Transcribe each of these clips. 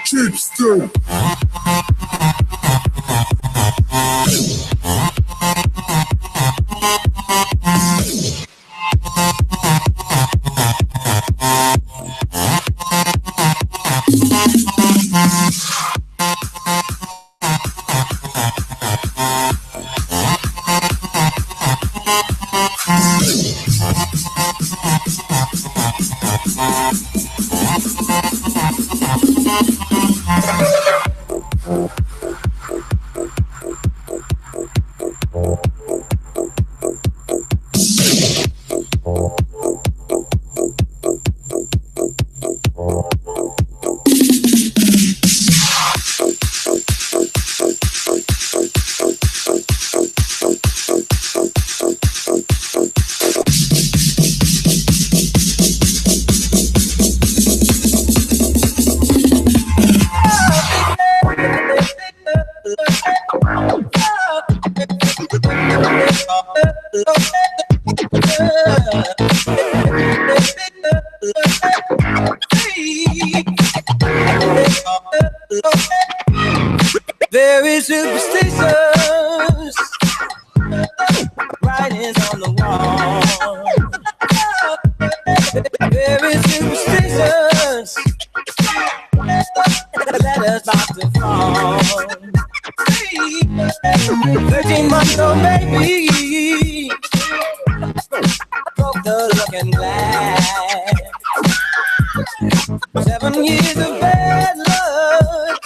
Chipster. Very superstitious writings on the wall. Very superstitious letters about to fall. 13-month-old baby broke the looking glass. 7 years of bad luck.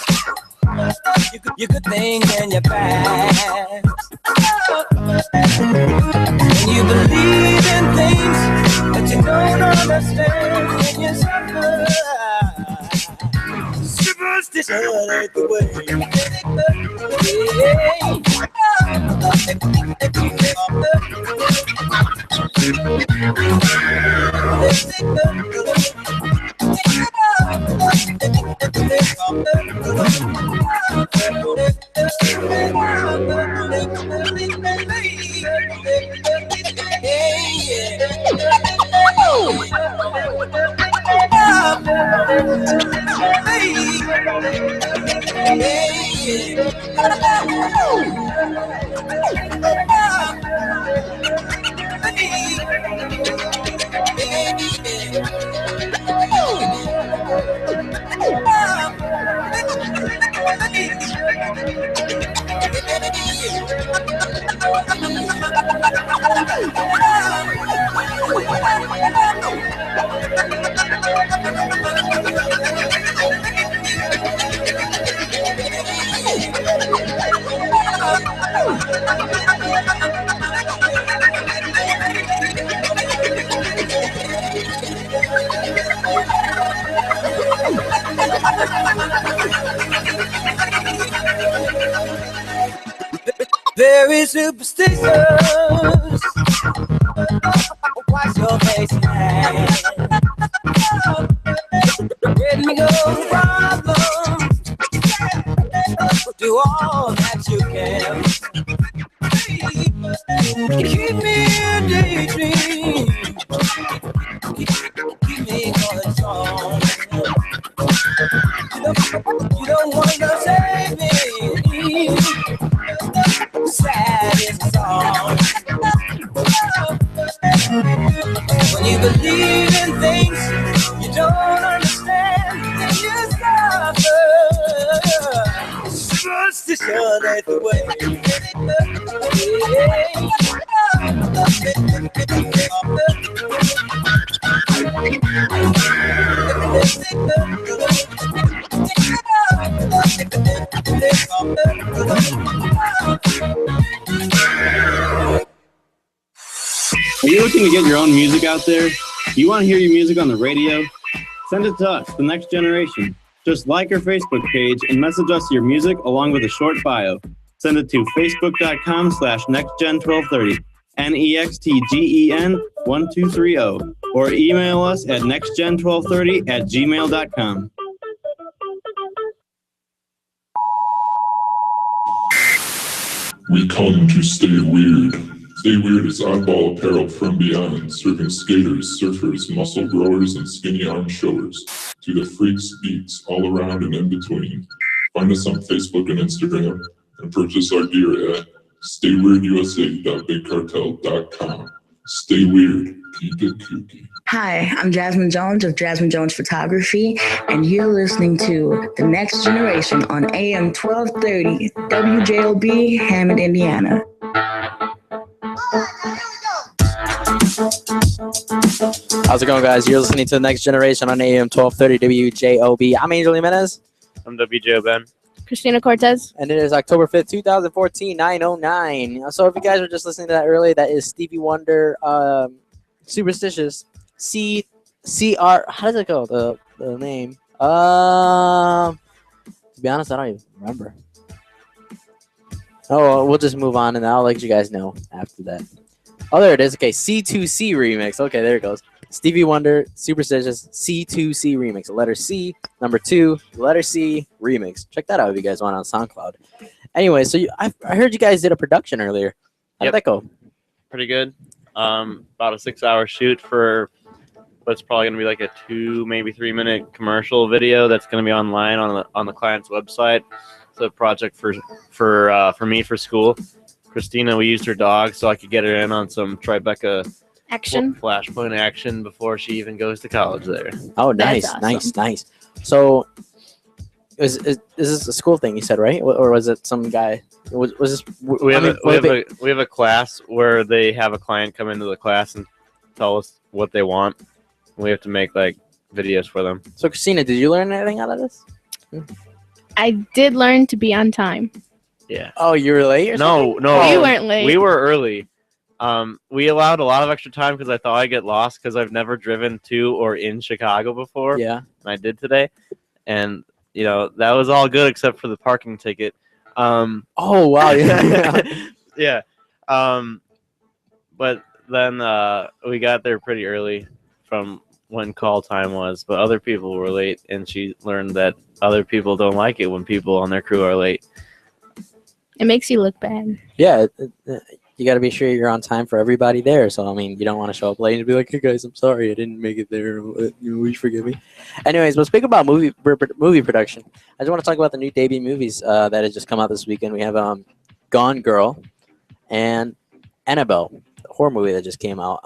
You good things in your past. When you believe in things that you don't understand, when you suffer, superstition ain't the way. Very superstitious. Wash your face now. Let me go problems. Do all that you can. Keep me in daydream. Keep me going strong. You don't want to save me. Sad is the song. When you believe in things you don't understand. position ain't the way. Are you looking to get your own music out there? You want to hear your music on the radio? Send it to us, The Next Generation. Just like our Facebook page and message us your music along with a short bio. Send it to facebook.com/nextgen1230, NEXTGEN1230, or email us at nextgen1230@gmail.com. We come to stay weird. Stay Weird is oddball apparel from beyond, serving skaters, surfers, muscle growers, and skinny arm showers to the freaks, geeks, all around and in between. Find us on Facebook and Instagram and purchase our gear at stayweirdUSA.bigcartel.com. Stay weird, keep it kooky. Hi, I'm Jasmine Jones of Jasmine Jones Photography, and you're listening to The Next Generation on AM 1230 WJOB, Hammond, Indiana. How's it going, guys? You're listening to The Next Generation on AM 1230 WJOB. I'm Angel Jimenez. I'm WJO Ben. Christina Cortez. And it is October 5th, 2014, 9:09. So if you guys were just listening to that earlier, that is Stevie Wonder, Superstitious, CR. How does it go? The name? To be honest, I don't even remember. Oh, well, we'll just move on, and I'll let you guys know after that. Oh, there it is. Okay, C2C remix. Okay, there it goes. Stevie Wonder, Superstitious, C2C remix. The letter C, number 2, letter C remix. Check that out if you guys want on SoundCloud. Anyway, so I heard you guys did a production earlier. How did that go? Pretty good. About a 6-hour shoot for what's probably going to be like a 2, maybe 3-minute commercial video that's going to be online on the client's website. It's a project for me for school. Christina, we used her dog so I could get her in on some Tribeca Action. Flashpoint action before she even goes to college there. Oh, nice, That's awesome. nice. So, is this a school thing you said, right? Or was it some guy? Was this? We have a class where they have a client come into the class and tell us what they want. We have to make like videos for them. So, Christina, did you learn anything out of this? I did learn to be on time. Yeah. Oh, you were late? Or something? No. You weren't late. We were early. We allowed a lot of extra time because I thought I'd get lost because I've never driven to or in Chicago before. Yeah. And I did today. And, that was all good except for the parking ticket. Oh, wow. Yeah. Yeah. But then we got there pretty early from when call time was. But other people were late, and she learned that other people don't like it when people on their crew are late. It makes you look bad. Yeah. You got to be sure you're on time for everybody there. So, I mean, you don't want to show up late and be like, hey, guys, I'm sorry. I didn't make it there. Will you forgive me? Anyways, let's speak about movie production. I just want to talk about the new debut movies that had just come out this weekend. We have Gone Girl and Annabelle, the horror movie that just came out.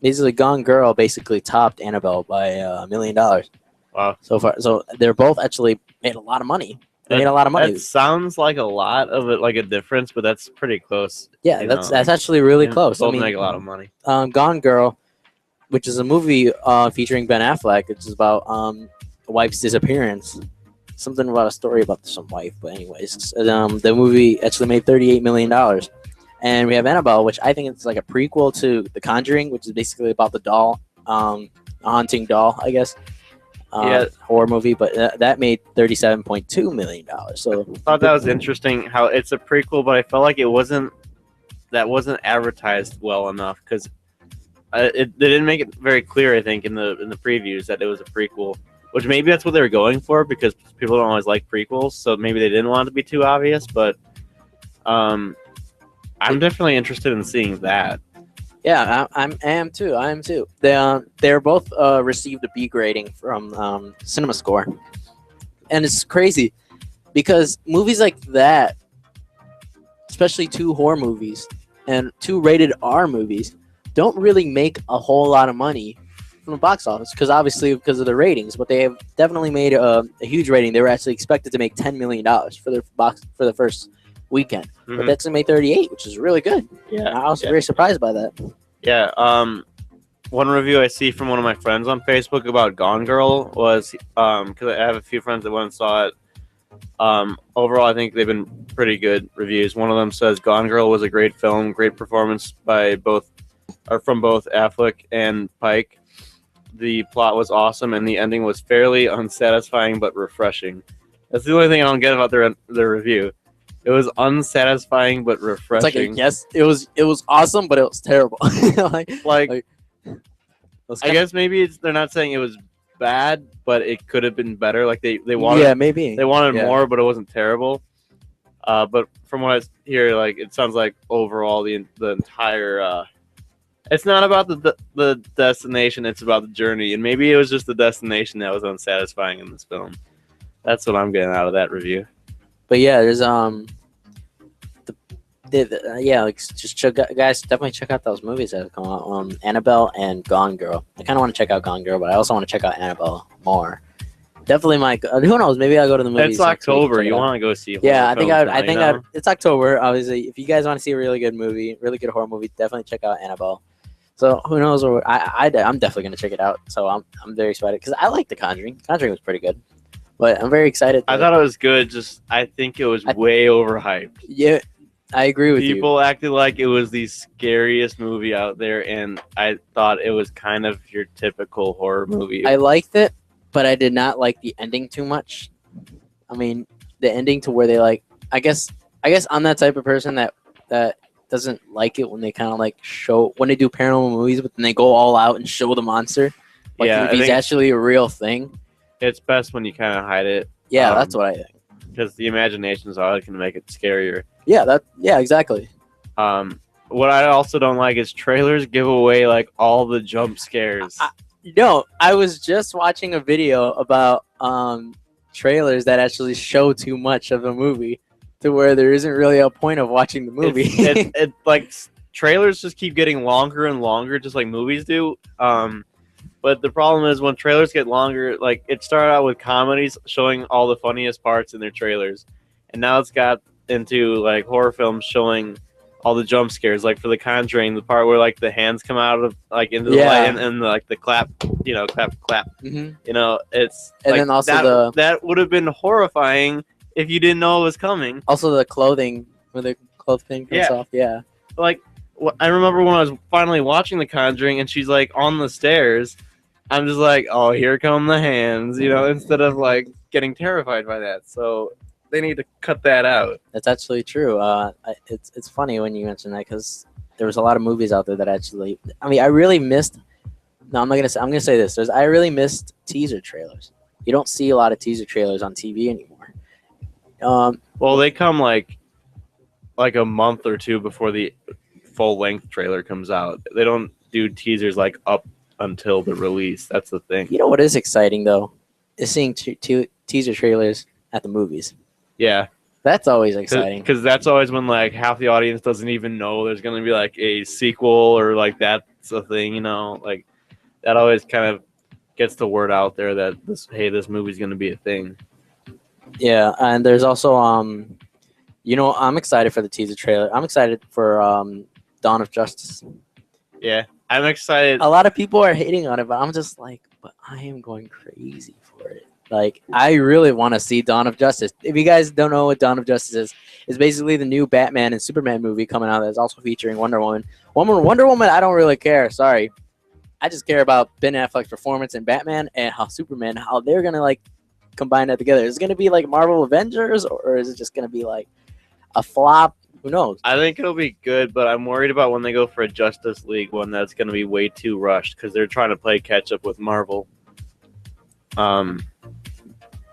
Basically, Gone Girl basically topped Annabelle by $1 million. Wow. So far. So they're both actually made a lot of money. They made a lot of money. That sounds like a lot of it, like a difference, but that's pretty close. Yeah, that's actually really close. Both make a lot of money. Gone Girl, which is a movie featuring Ben Affleck. It's about a wife's disappearance. Something about a story about some wife. But anyways, the movie actually made $38 million. And we have Annabelle, which I think it's like a prequel to The Conjuring, which is basically about the doll, a haunting doll, I guess. Horror movie, but that made $37.2 million. So I thought that was interesting how it's a prequel, but I felt like it wasn't advertised well enough because they didn't make it very clear. I think in the previews that it was a prequel, which maybe that's what they were going for because people don't always like prequels, so maybe they didn't want it to be too obvious. But I'm definitely interested in seeing that. Yeah, I am too. They're both received a B grading from CinemaScore, and it's crazy because movies like that, especially 2 horror movies and 2 rated R movies, don't really make a whole lot of money from the box office because obviously because of the ratings, but they have definitely made a huge rating. They were actually expected to make $10 million for the first weekend, but Mhm. that's made 38, which is really good. Yeah, I was very surprised by that. yeah. One review I see from one of my friends on Facebook about Gone Girl was because I have a few friends that went and saw it. Overall, I think they've been pretty good reviews. One of them says Gone Girl was a great film, great performance from both Affleck and Pike. The plot was awesome, and the ending was fairly unsatisfying but refreshing. That's the only thing I don't get about their review. It was unsatisfying but It's like refreshing. yes, it was awesome, but it was terrible. like, it was I kinda- guess maybe they're not saying it was bad, but it could have been better. Like they wanted, yeah, maybe they wanted Yeah. more, but it wasn't terrible. But from what I hear, like it sounds like overall the entire it's not about the destination, it's about the journey, and maybe it was just the destination that was unsatisfying in this film. That's what I'm getting out of that review. But yeah, there's like just guys, definitely check out those movies that have come out. Annabelle and Gone Girl. I kind of want to check out Gone Girl, but I also want to check out Annabelle more. Definitely, who knows? Maybe I'll go to the movies. It's next week and October. check it You out. want to go see? Yeah, horror films now, it's October. Obviously, if you guys want to see a really good movie, really good horror movie, definitely check out Annabelle. So who knows? I'm definitely gonna check it out. So I'm very excited because I like The Conjuring. Conjuring was pretty good, but I'm very excited. I thought it was good. Just I think it was way overhyped. Yeah, I agree with you. People acted like it was the scariest movie out there, and I thought it was kind of your typical horror movie. I liked it, but I did not like the ending too much. I mean, the ending to where they like. I guess I'm that type of person that doesn't like it when they kind of like show when they do paranormal movies, but then they go all out and show the monster. Like Yeah, I if he's think- actually a real thing. It's best when you kind of hide it. Yeah, that's what I think. Because the imagination is all that can make it scarier. Yeah, exactly. What I also don't like is trailers give away like all the jump scares. No, I was just watching a video about trailers that actually show too much of a movie to where there isn't really a point of watching the movie. It like trailers just keep getting longer and longer, just like movies do. But the problem is when trailers get longer, like it started out with comedies showing all the funniest parts in their trailers, and now it's got into like horror films showing all the jump scares. Like for The Conjuring, the part where like the hands come out of like into the Yeah. light and like the clap, clap. Mhm. It's And like, then also that would have been horrifying if you didn't know it was coming. Also, the clothing when the clothing comes Yeah. off. Yeah. Like I remember when I was finally watching The Conjuring and she's like on the stairs, I'm just like, oh, here come the hands, instead of like getting terrified by that. So they need to cut that out. That's actually true. It's funny when you mention that because there was a lot of movies out there that actually. I mean, I really missed. No, I'm not gonna say. I'm gonna say this. I really missed teaser trailers. You don't see a lot of teaser trailers on TV anymore. Well, they come like a month or two before the full length trailer comes out. They don't do teasers like up until the release. That's the thing. You know what is exciting though, is seeing teaser trailers at the movies. Yeah. That's always exciting. Because that's always when like half the audience doesn't even know there's gonna be like a sequel or like that's a thing, like that always kind of gets the word out there that this movie's gonna be a thing. Yeah, and there's also I'm excited for the teaser trailer. I'm excited for Dawn of Justice. Yeah, I'm excited. A lot of people are hating on it, but I'm just like, but I am going crazy for it. Like, I really want to see Dawn of Justice. If you guys don't know what Dawn of Justice is, it's basically the new Batman and Superman movie coming out that's also featuring Wonder Woman. Wonder Woman, I don't really care. Sorry. I just care about Ben Affleck's performance in Batman and how Superman, how they're going to, like, combine that together. Is it going to be like Marvel Avengers, or is it just going to be, like, a flop? Who knows? I think it'll be good, but I'm worried about when they go for a Justice League one that's going to be way too rushed because they're trying to play catch up with Marvel.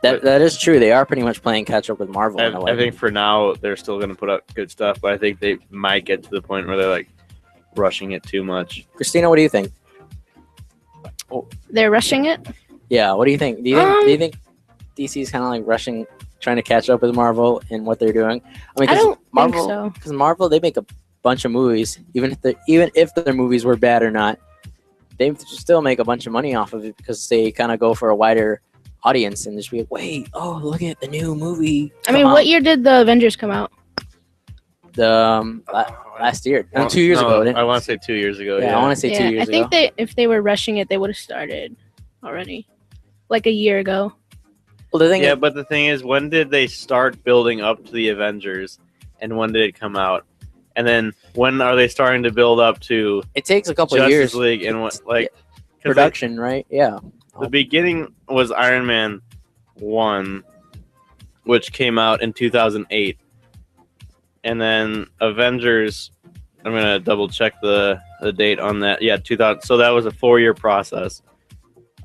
That is true. They are pretty much playing catch up with Marvel in a way. I think for now they're still going to put up good stuff, but I think they might get to the point where they're like rushing it too much. Christina, what do you think? They're rushing it. Yeah, what do you think? Do you think DC's kind of like rushing, trying to catch up with Marvel in what they're doing? I mean, I don't Marvel, think so. Because Marvel, they make a bunch of movies, even if their movies were bad or not. they still make a bunch of money off of it because they kind of go for a wider audience and just be like, wait, oh, look at the new movie. I mean, come what out. year did the Avengers come out? The last year, no, 2 years ago. I want to say 2 years ago. Yeah, I want to say 2 Yeah, years I think ago. if they were rushing it, they would have started already, like a year ago. Well, the thing Yeah, is, but the thing is, when did they start building up to the Avengers, and when did it come out? And then when are they starting to build up to it takes a couple of Justice years League and what 'cause production, right? Yeah. the beginning was Iron Man 1, which came out in 2008, and then Avengers. I'm gonna double check the date on that. Yeah, 2000. So that was a 4-year process.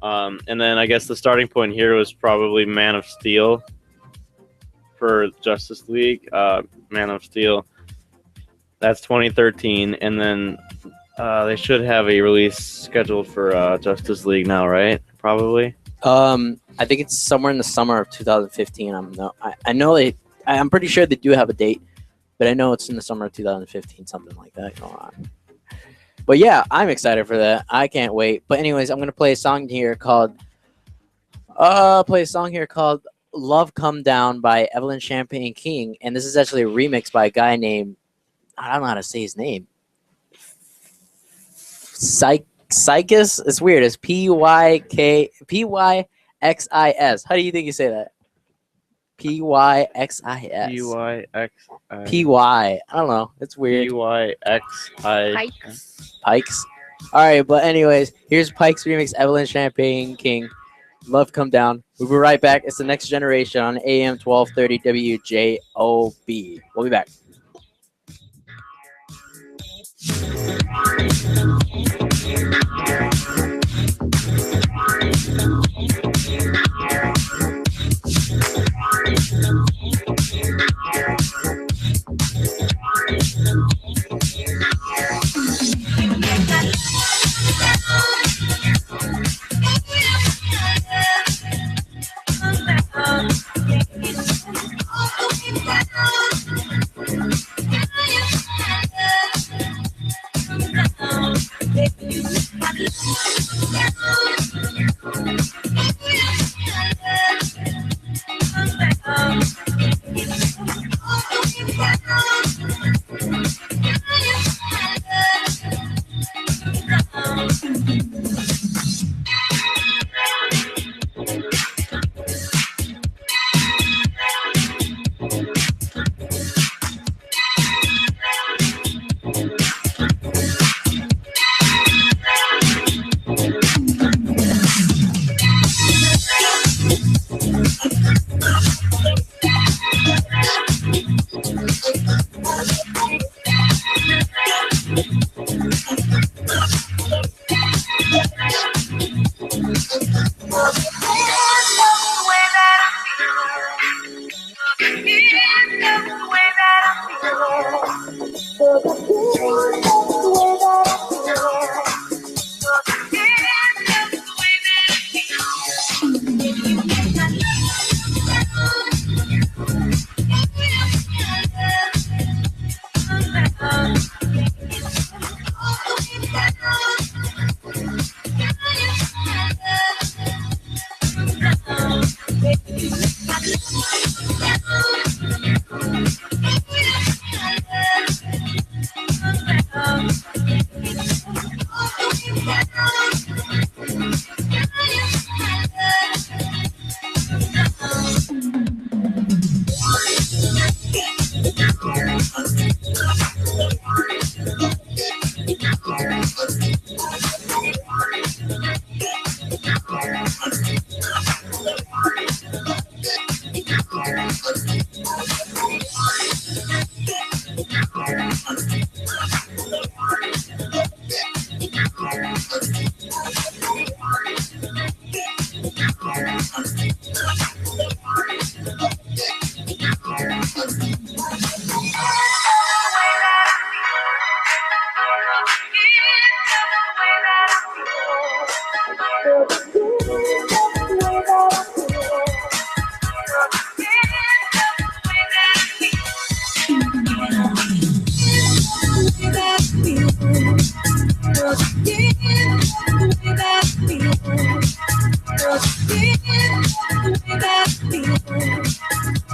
And then I guess the starting point here was probably Man of Steel for Justice League. Man of Steel. That's 2013, and then they should have a release scheduled for Justice League now, right? Probably. I think it's somewhere in the summer of 2015. I'm pretty sure they do have a date, but I know it's in the summer of 2015, something like that going on. But yeah, I'm excited for that. I can't wait. But anyways, I'm gonna play a song here called "Love Come Down" by Evelyn Champagne King, and this is actually a remix by a guy named, I don't know how to say his name. Psychis. It's weird. It's Pyxis. How do you think you say that? Pyxis. PYXI. I don't know. It's weird. PYXI. Pikes. All right, but anyways, here's Pikes remix Evelyn Champagne King. Love Come Down. We'll be right back. It's the Next Generation on AM 1230 WJOB. We'll be back. Baby, you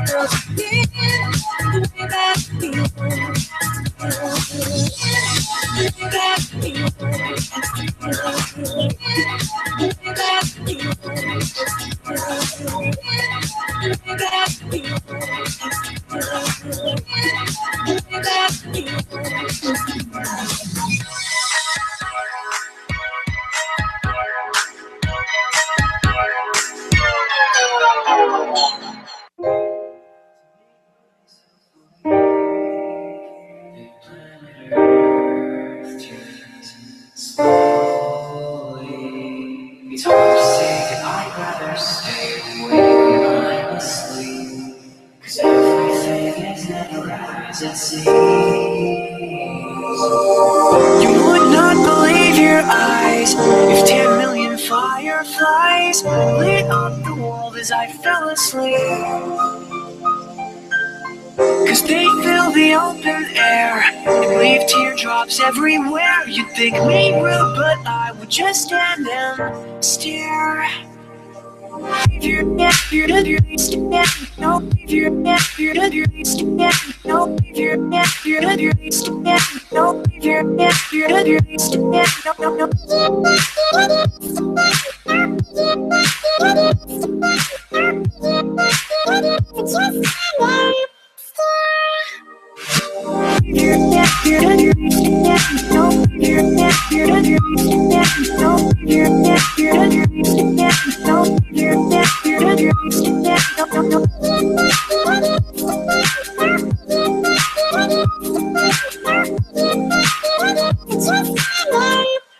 girls again, the way that we were. It's hard to say that I'd rather stay awake when I'm asleep, 'cause everything is never as it seems. You would not believe your eyes if 10 million fireflies lit up the world as I fell asleep. 'Cause they fill the open air and leave teardrops everywhere. You'd think me rude, but I would just stand and stare.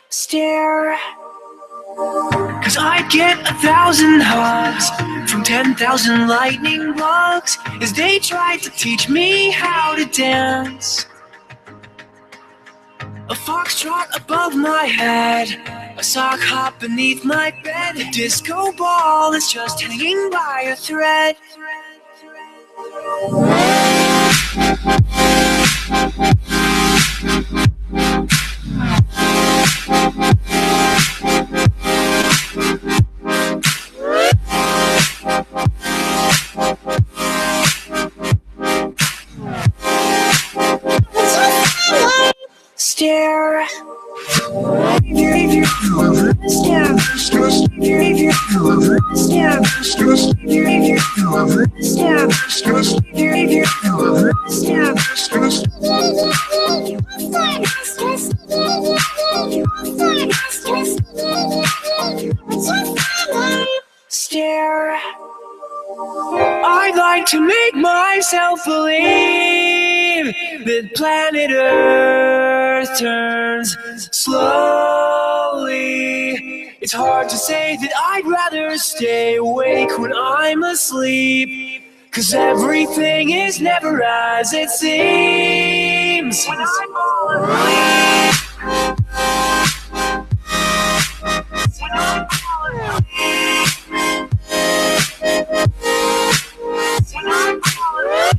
Stare. 'Cause I get 1,000 hugs from 10,000 lightning bugs as they try to teach me how to dance. A foxtrot above my head, a sock hop beneath my bed, a disco ball is just hanging by a thread. Stare. Stare. I'd like to make myself believe that planet Earth turns slowly. It's hard to say that I'd rather stay awake when I'm asleep, 'cause everything is never as it seems. When I'm all alone. When I'm all alone. When I'm all alone.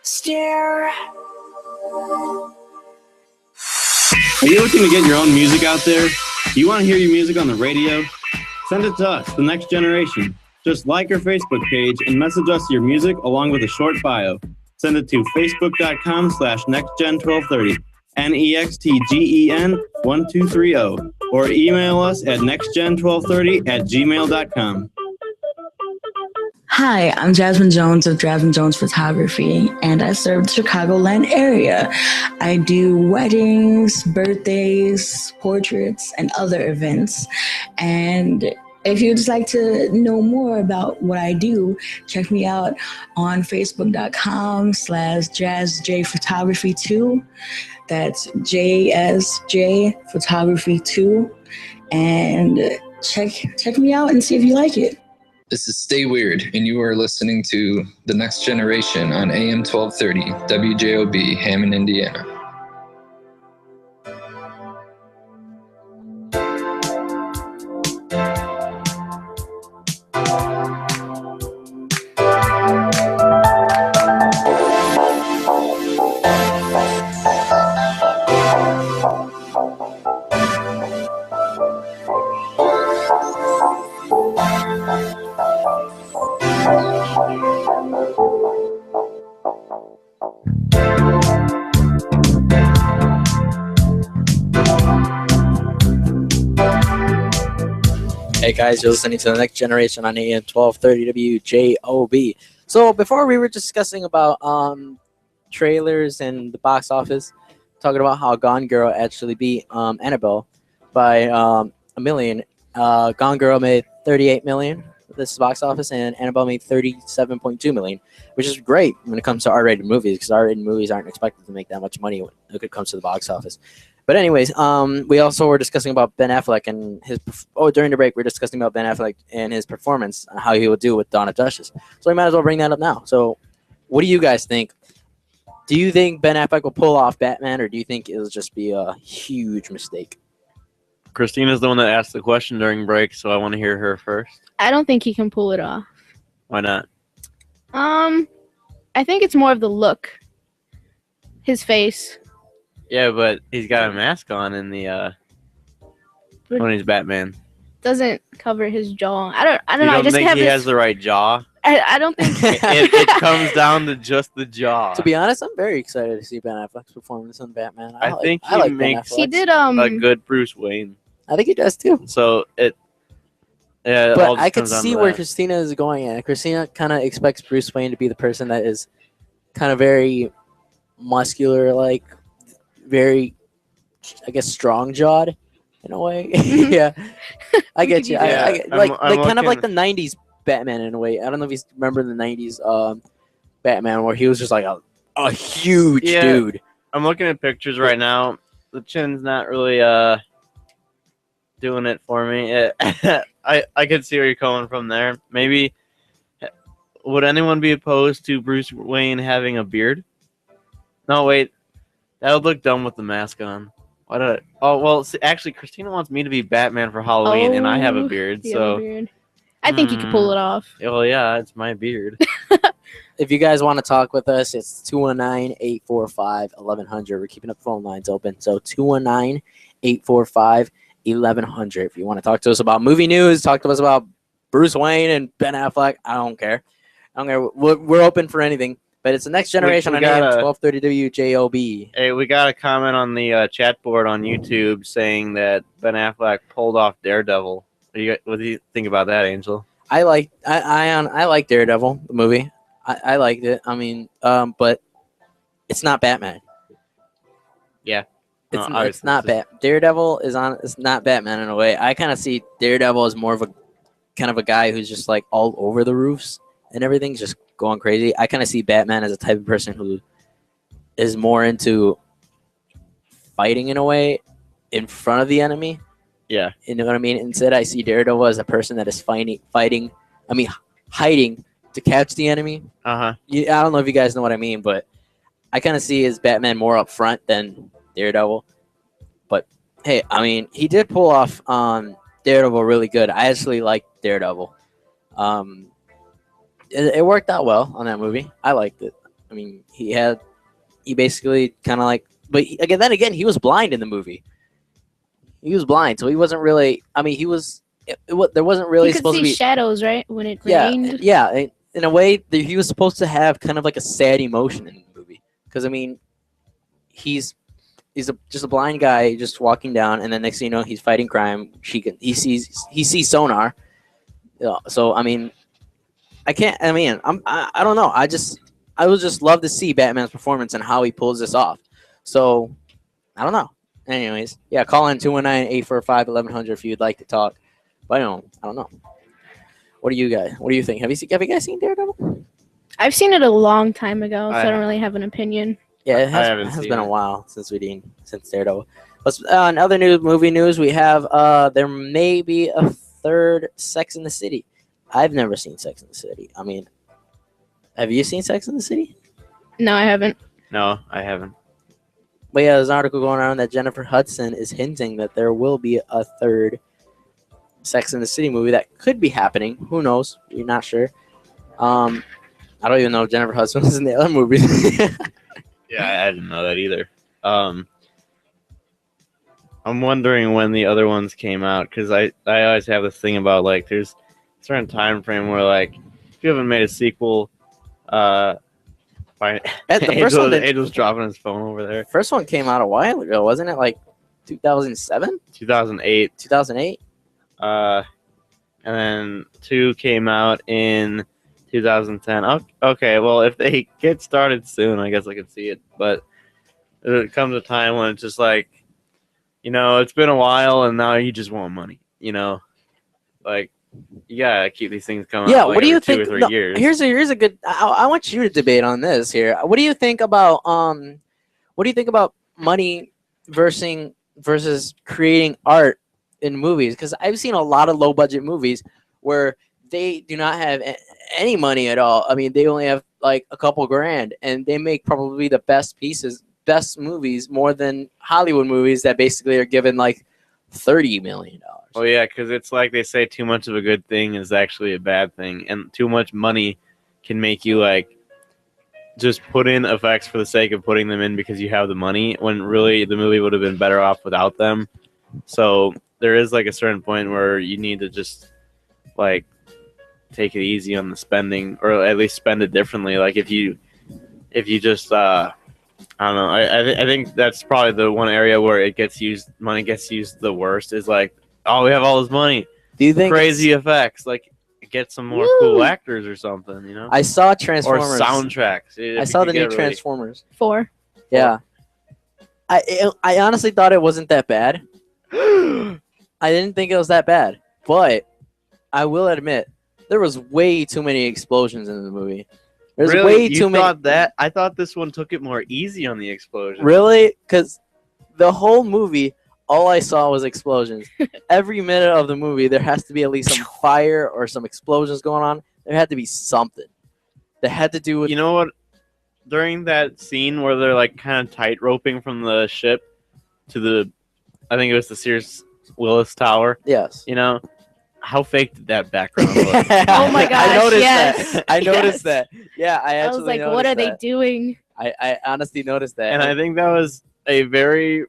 Stare. Are you looking to get your own music out there? Do you want to hear your music on the radio? Send it to us, The Next Generation. Just like our Facebook page and message us your music along with a short bio. Send it to facebook.com/nextgen1230, NEXTGEN1230, or email us at nextgen1230@gmail.com. Hi, I'm Jasmine Jones of Jasmine Jones Photography, and I serve the Chicagoland area. I do weddings, birthdays, portraits, and other events. And if you'd just like to know more about what I do, check me out on facebook.com/JazzJPhotography2. That's JSJ Photography 2. And check me out and see if you like it. This is Stay Weird, and you are listening to The Next Generation on AM 1230, WJOB, Hammond, Indiana. Hey guys, you're listening to The Next Generation on AM 1230 WJOB. So before we were discussing about trailers and the box office, talking about how Gone Girl actually beat Annabelle by a million. Gone Girl made 38 million at this box office, and Annabelle made 37.2 million, which is great when it comes to R-rated movies, because R-rated movies aren't expected to make that much money when it comes to the box office. But anyways, we also were discussing about Ben Affleck and his. During the break, we were discussing about Ben Affleck and his performance and how he would do with Dawn of Justice. So we might as well bring that up now. So, what do you guys think? Do you think Ben Affleck will pull off Batman, or do you think it'll just be a huge mistake? Christina's the one that asked the question during break, so I want to hear her first. I don't think he can pull it off. Why not? I think it's more of the look. His face. Yeah, but he's got a mask on in the when he's Batman. Doesn't cover his jaw. I don't You know. I don't just think have he this, has the right jaw? I don't think It comes down to just the jaw. To be honest, I'm very excited to see Ben Affleck's performance on Batman. I think he like Ben makes Affleck. he did a good Bruce Wayne. I think he does too. So it all But just I could comes down see to where that. Christina is going at. Christina kind of expects Bruce Wayne to be the person that is kind of very muscular, like very, I guess, strong-jawed in a way. Yeah, I get you. Yeah, I get, I'm like kind of like looking- the '90s Batman in a way. I don't know if you remember the '90s Batman where he was just like a huge Yeah. dude. I'm looking at pictures right now. The chin's not really doing it for me. I could see where you're coming from there. Maybe would anyone be opposed to Bruce Wayne having a beard? No, wait. That would look dumb with the mask on. Why did I? Oh well, see, actually, Christina wants me to be Batman for Halloween, and I have a Oh, beard. you have a So, beard. I think you could pull it off. well, yeah, it's my beard. If you guys want to talk with us, it's 219-845-1100. We're keeping up phone lines open. So 219-845-1100. If you want to talk to us about movie news, talk to us about Bruce Wayne and Ben Affleck. I don't care. We're open for anything. But it's the Next Generation we on AM gotta- 1230 WJOB. Hey, we got a comment on the chat board on YouTube saying that Ben Affleck pulled off Daredevil. What do you think about that, Angel? I like Daredevil, the movie. I liked it. I mean, but it's not Batman. Yeah. It's, No, it's not Daredevil it's not Batman in a way. I kind of see Daredevil as more of a kind of a guy who's just like all over the roofs and everything's just going crazy. I kind of see Batman as a type of person who is more into fighting in a way in front of the enemy. Yeah. You know what I mean? Instead, I see Daredevil as a person that is hiding to catch the enemy. Uh-huh. I don't know if you guys know what I mean, but I kind of see his Batman more up front than Daredevil. But hey, I mean, he did pull off Daredevil really good. I actually like Daredevil. It worked out well on that movie. I liked it. I mean, he basically kind of like, but then again, he was blind in the movie. He was blind, so he wasn't really. I mean, he was. There wasn't really You could supposed see to be shadows, right? When it yeah, rained. yeah. In a way, he was supposed to have kind of like a sad emotion in the movie. Because I mean, he's just a blind guy just walking down, and then next thing you know, he's fighting crime. He sees sonar. So I mean, I don't know. I would just love to see Batman's performance and how he pulls this off. So I don't know. Anyways, yeah, call in 219-845-1100 if you'd like to talk. But I don't know. What do you think? Have you guys seen Daredevil? I've seen it a long time ago, so I I don't really have an opinion. Yeah, it haven't has seen been a it. while since Daredevil. But in other movie news, we have there may be a third Sex in the City. I've never seen Sex in the City. I mean, have you seen Sex in the City? No, I haven't. No, I haven't. But yeah, there's an article going around that Jennifer Hudson is hinting that there will be a third Sex in the City movie that could be happening. Who knows? We're not sure. I don't even know if Jennifer Hudson was in the other movies. Yeah, I didn't know that either. I'm wondering when the other ones came out, because I always have this thing about, like, there's a certain time frame where, like, if you haven't made a sequel, The first one Angel's dropping his phone over there. First one came out a while ago, wasn't it? Like 2007, 2008. 2008. And then 2 came out in 2010. Okay, well, if they get started soon, I guess I can see it. But there comes a time when it's just like, you know, it's been a while, and now you just want money. You know, like, you gotta keep these things coming. Yeah, out, like, what do you every think? 2 or 3 no, years. Here's a good. I want you to debate on this here. What do you think about what do you think about money versus creating art in movies? Because I've seen a lot of low budget movies where they do not have any money at all. I mean, they only have like a couple grand, and they make probably the best movies, more than Hollywood movies that basically are given like $30 million. Well, yeah, because it's like they say, too much of a good thing is actually a bad thing, and too much money can make you like just put in effects for the sake of putting them in because you have the money, when really the movie would have been better off without them. So there is like a certain point where you need to just like take it easy on the spending, or at least spend it differently. Like if you just I don't know. I think that's probably the one area where money gets used the worst, is like, oh, we have all this money. Do you think crazy effects? Like, get some more cool actors or something, you know? I saw Transformers. Or soundtracks. I saw the new Transformers. 4. Yeah. I honestly thought it wasn't that bad. I didn't think it was that bad. But I will admit, there was way too many explosions in the movie. There's really? way too many. That? I thought this one took it more easy on the explosions. Really? Because the whole movie, all I saw was explosions. Every minute of the movie, there has to be at least some fire or some explosions going on. There had to be something that had to do with. You know what? During that scene where they're like kind of tight roping from the ship to the, I think it was the Sears Willis Tower. Yes. You know, how fake did that background look? Oh my gosh, I noticed yes. that. I noticed that. Yeah, I I actually was like, noticed what are they that. doing? I honestly noticed that. And I think that was a very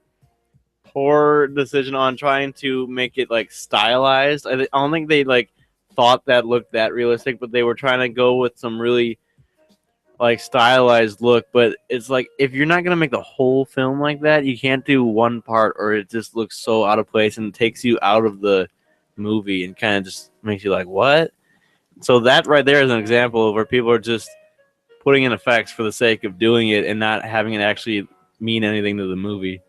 poor decision on trying to make it like stylized. I don't think they like thought that looked that realistic, but they were trying to go with some really like stylized look. But it's like, if you're not gonna make the whole film like that, you can't do one part, or it just looks so out of place and takes you out of the movie and kind of just makes you like, what? So that right there is an example of where people are just putting in effects for the sake of doing it and not having it actually mean anything to the movie.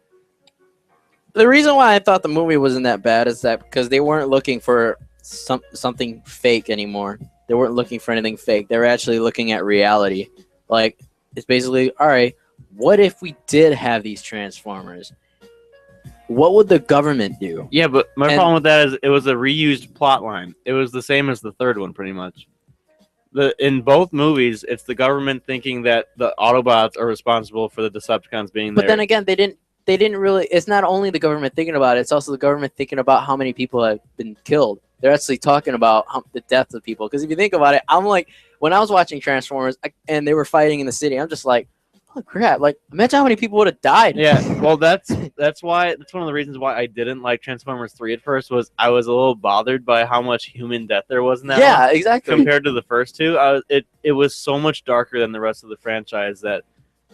The reason why I thought the movie wasn't that bad is that because they weren't looking for something fake anymore. They weren't looking for anything fake. They were actually looking at reality. Like, it's basically, all right, what if we did have these Transformers? What would the government do? Yeah, but my problem with that is it was a reused plot line. It was the same as the third one, pretty much. In both movies, it's the government thinking that the Autobots are responsible for the Decepticons being there. But then again, they didn't really. It's not only the government thinking about it; it's also the government thinking about how many people have been killed. They're actually talking about the deaths of people. Because if you think about it, I'm like, when I was watching Transformers and they were fighting in the city, I'm just like, oh crap! Like, imagine how many people would have died. Yeah, well, that's one of the reasons why I didn't like Transformers 3 at first. Was I was a little bothered by how much human death there was in that. Yeah, one, exactly. Compared to the first two, it was so much darker than the rest of the franchise that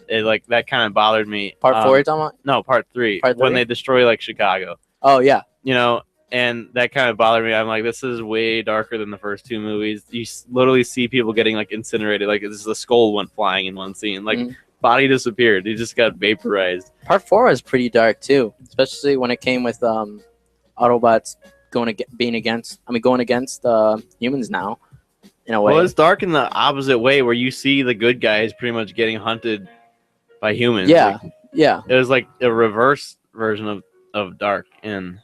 it like that kind of bothered me. Part 4, you're talking about? No, part 3. Part 3? When they destroy like Chicago. Oh yeah. You know, and that kind of bothered me. I'm like, this is way darker than the first two movies. You literally see people getting like incinerated. Like, this is the skull went flying in one scene. Like, body disappeared. He just got vaporized. Part 4 was pretty dark too, especially when it came with Autobots going against humans now. In a way. Well, it's dark in the opposite way, where you see the good guys pretty much getting hunted by humans. Yeah, like, yeah. It was like a reverse version of dark, and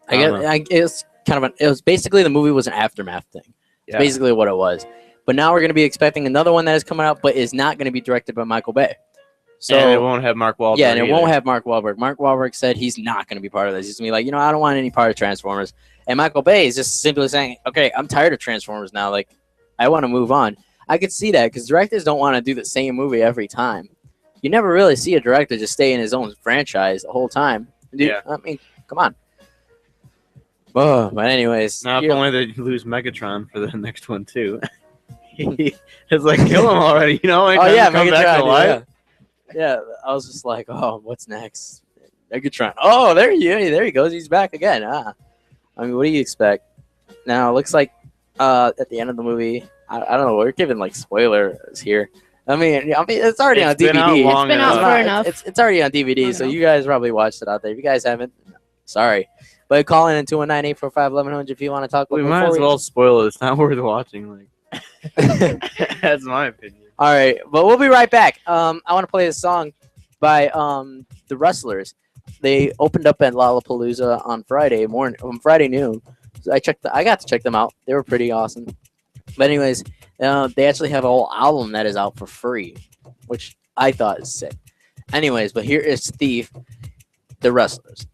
I guess it was basically the movie was an aftermath thing. It's basically what it was. But now we're going to be expecting another one that is coming out, but is not going to be directed by Michael Bay. So and it won't have Mark Wahlberg. Yeah, and it either. won't have Mark Wahlberg. Mark Wahlberg said he's not going to be part of this. He's going to be like, I don't want any part of Transformers. And Michael Bay is just simply saying, okay, I'm tired of Transformers now. Like, I want to move on. I could see that because directors don't want to do the same movie every time. You never really see a director just stay in his own franchise the whole time. Dude, Yeah. I mean, come on. Oh, but anyways. Now, if only they lose Megatron for the next one, too. It's like, kill him already, Like, oh, yeah, come back to life. Yeah, I was just like, oh, what's next? Megatron. Oh, there he goes. He's back again. I mean, what do you expect? Now, it looks like at the end of the movie, I don't know. We're giving, like, spoilers here. I mean, it's already on DVD. It's been out for enough. It's already on DVD, so you guys probably watched it out there. If you guys haven't, sorry. But call in at 219-845-1100 if you want to talk. We might as well spoil it. It's not worth watching. Like, that's my opinion. All right, but we'll be right back. I want to play a song by the Wrestlers. They opened up at Lollapalooza on Friday noon. So I got to check them out. They were pretty awesome. But anyways, they actually have a whole album that is out for free, which I thought is sick. Anyways, but here is Thief, the Wrestlers.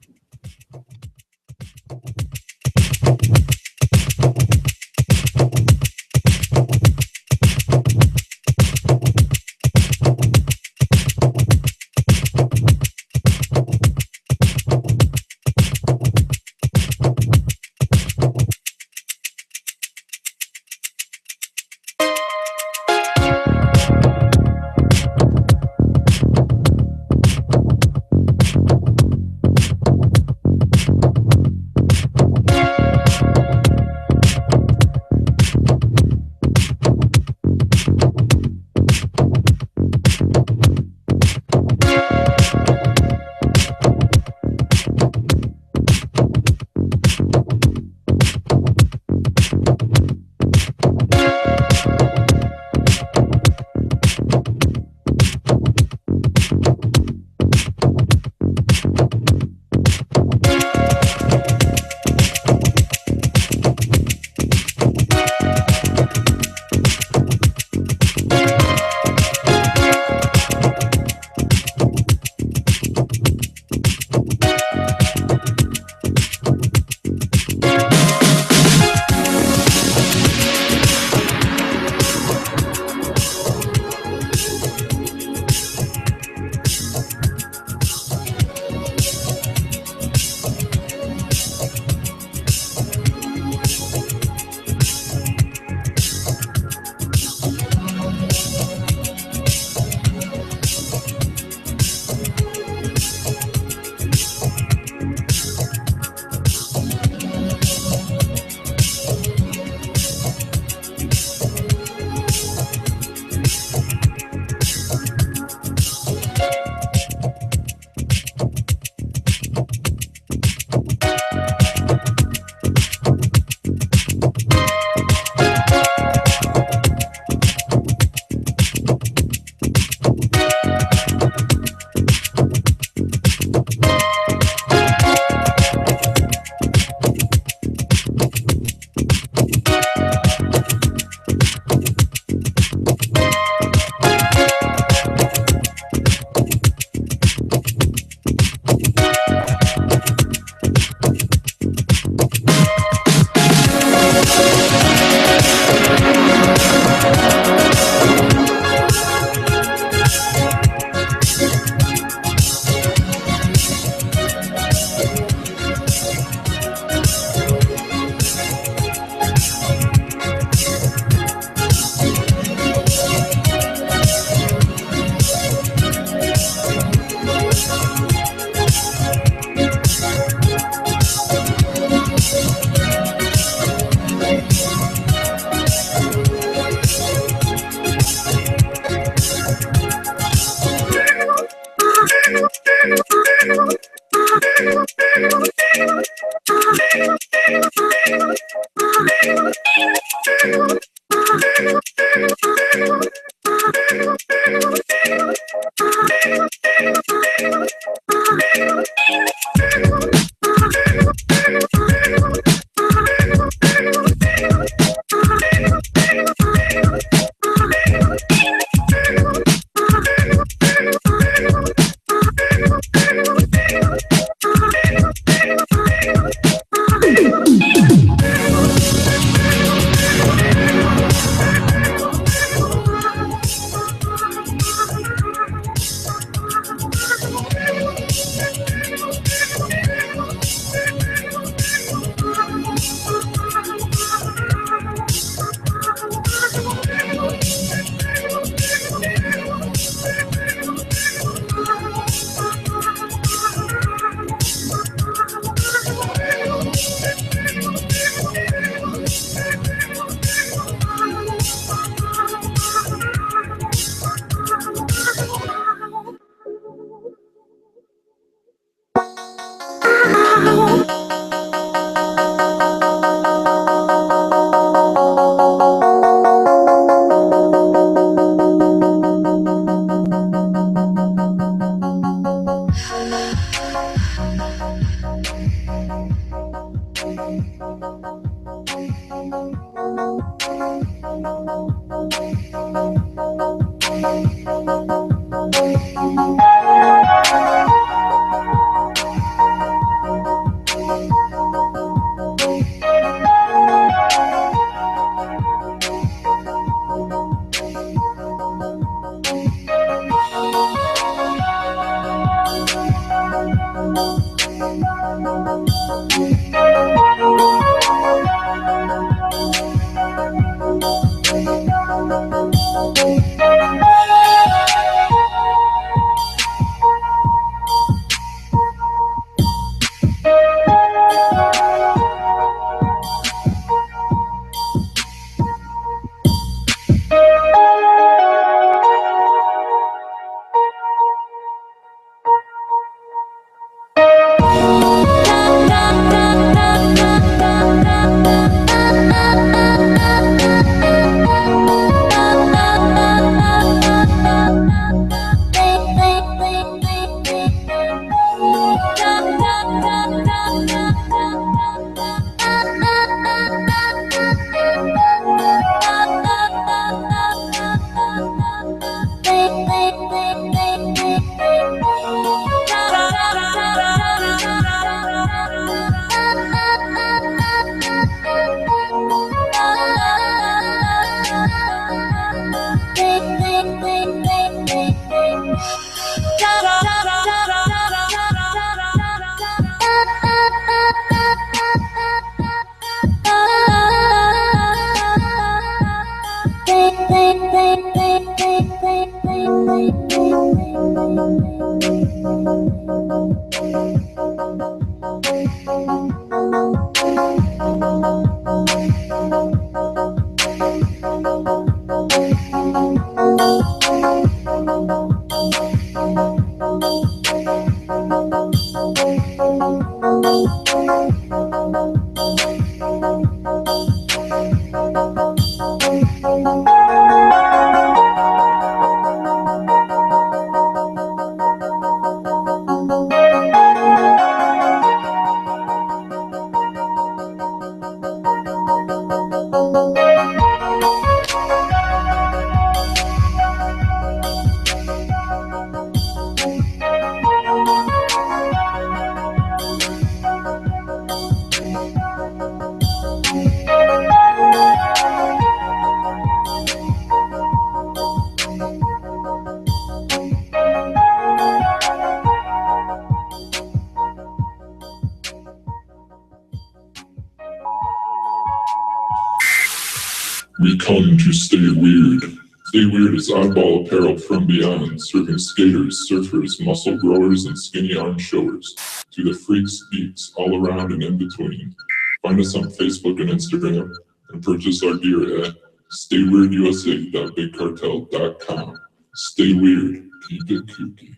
We come to stay weird. Stay Weird is oddball apparel from beyond, serving skaters, surfers, muscle growers, and skinny arm showers to the freaks, geeks, all around and in between. Find us on Facebook and Instagram and purchase our gear at stayweirdUSA.bigcartel.com. Stay weird, keep it kooky.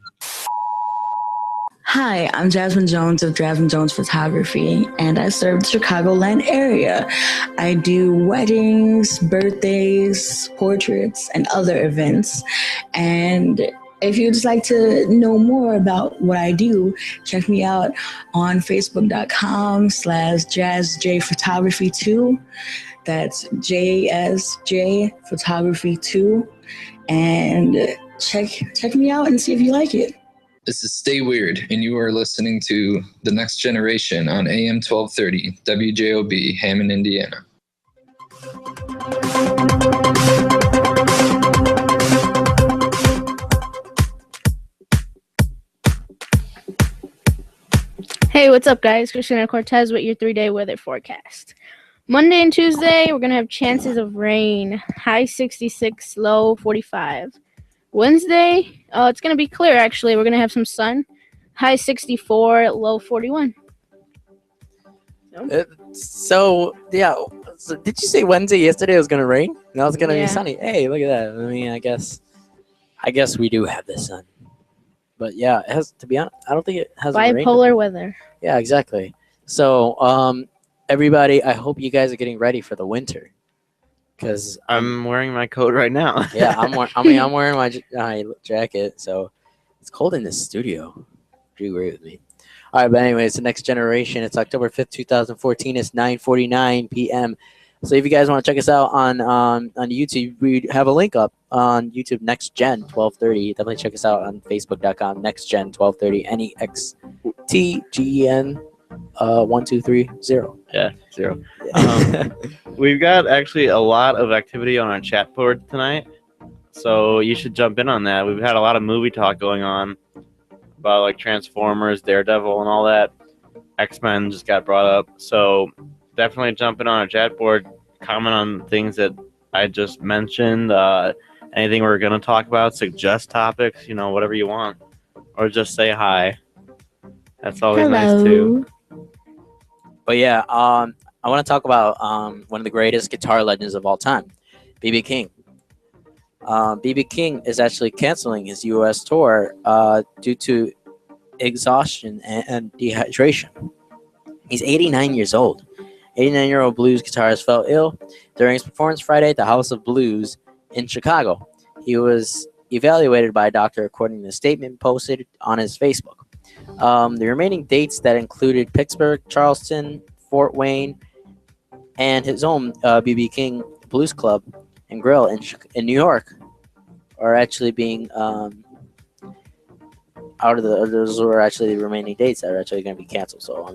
Hi, I'm Jasmine Jones of Jasmine Jones Photography, and I serve the Chicagoland area. I do weddings, birthdays, portraits, and other events. And if you'd just like to know more about what I do, check me out on Facebook.com/JazzJPhotography2. That's JSJ Photography 2. And check me out and see if you like it. This is Stay Weird, and you are listening to The Next Generation on AM 1230, WJOB, Hammond, Indiana. Hey, what's up, guys? Christina Cortez with your 3-day weather forecast. Monday and Tuesday, we're going to have chances of rain. High 66, low 45. Wednesday, it's going to be clear, actually. We're going to have some sun. High 64, low 41. So did you say Wednesday yesterday it was going to rain? Now it's going to be sunny. Hey, look at that. I mean, I guess we do have the sun. But yeah, it has, to be honest, I don't think it has bipolar weather. Yeah, exactly. So, everybody, I hope you guys are getting ready for the winter. Because I'm wearing my coat right now. Yeah, I'm wearing my jacket, so it's cold in this studio. Do you agree with me? All right, but anyways, The Next Generation. It's October 5th, 2014. It's 9:49 p.m. So if you guys want to check us out on YouTube, we have a link up on YouTube, Next Gen 1230. Definitely check us out on Facebook.com, Next Gen 1230, NEXTGEN 1230. Yeah, 0. We've got actually a lot of activity on our chat board tonight, so you should jump in on that. We've had a lot of movie talk going on about like Transformers, Daredevil, and all that. X-Men just got brought up, so definitely jump in on our chat board, comment on things that I just mentioned, anything we're gonna talk about, suggest topics, whatever you want, or just say hi. That's always nice too. But yeah, I want to talk about one of the greatest guitar legends of all time, B.B. King. B.B. King is actually canceling his U.S. tour due to exhaustion and dehydration. He's 89 years old. 89-year-old blues guitarist fell ill during his performance Friday at the House of Blues in Chicago. He was evaluated by a doctor according to a statement posted on his Facebook. The remaining dates that included Pittsburgh, Charleston, Fort Wayne, and his own B.B. King Blues Club and Grill in New York are actually being those were actually the remaining dates that are actually going to be canceled. So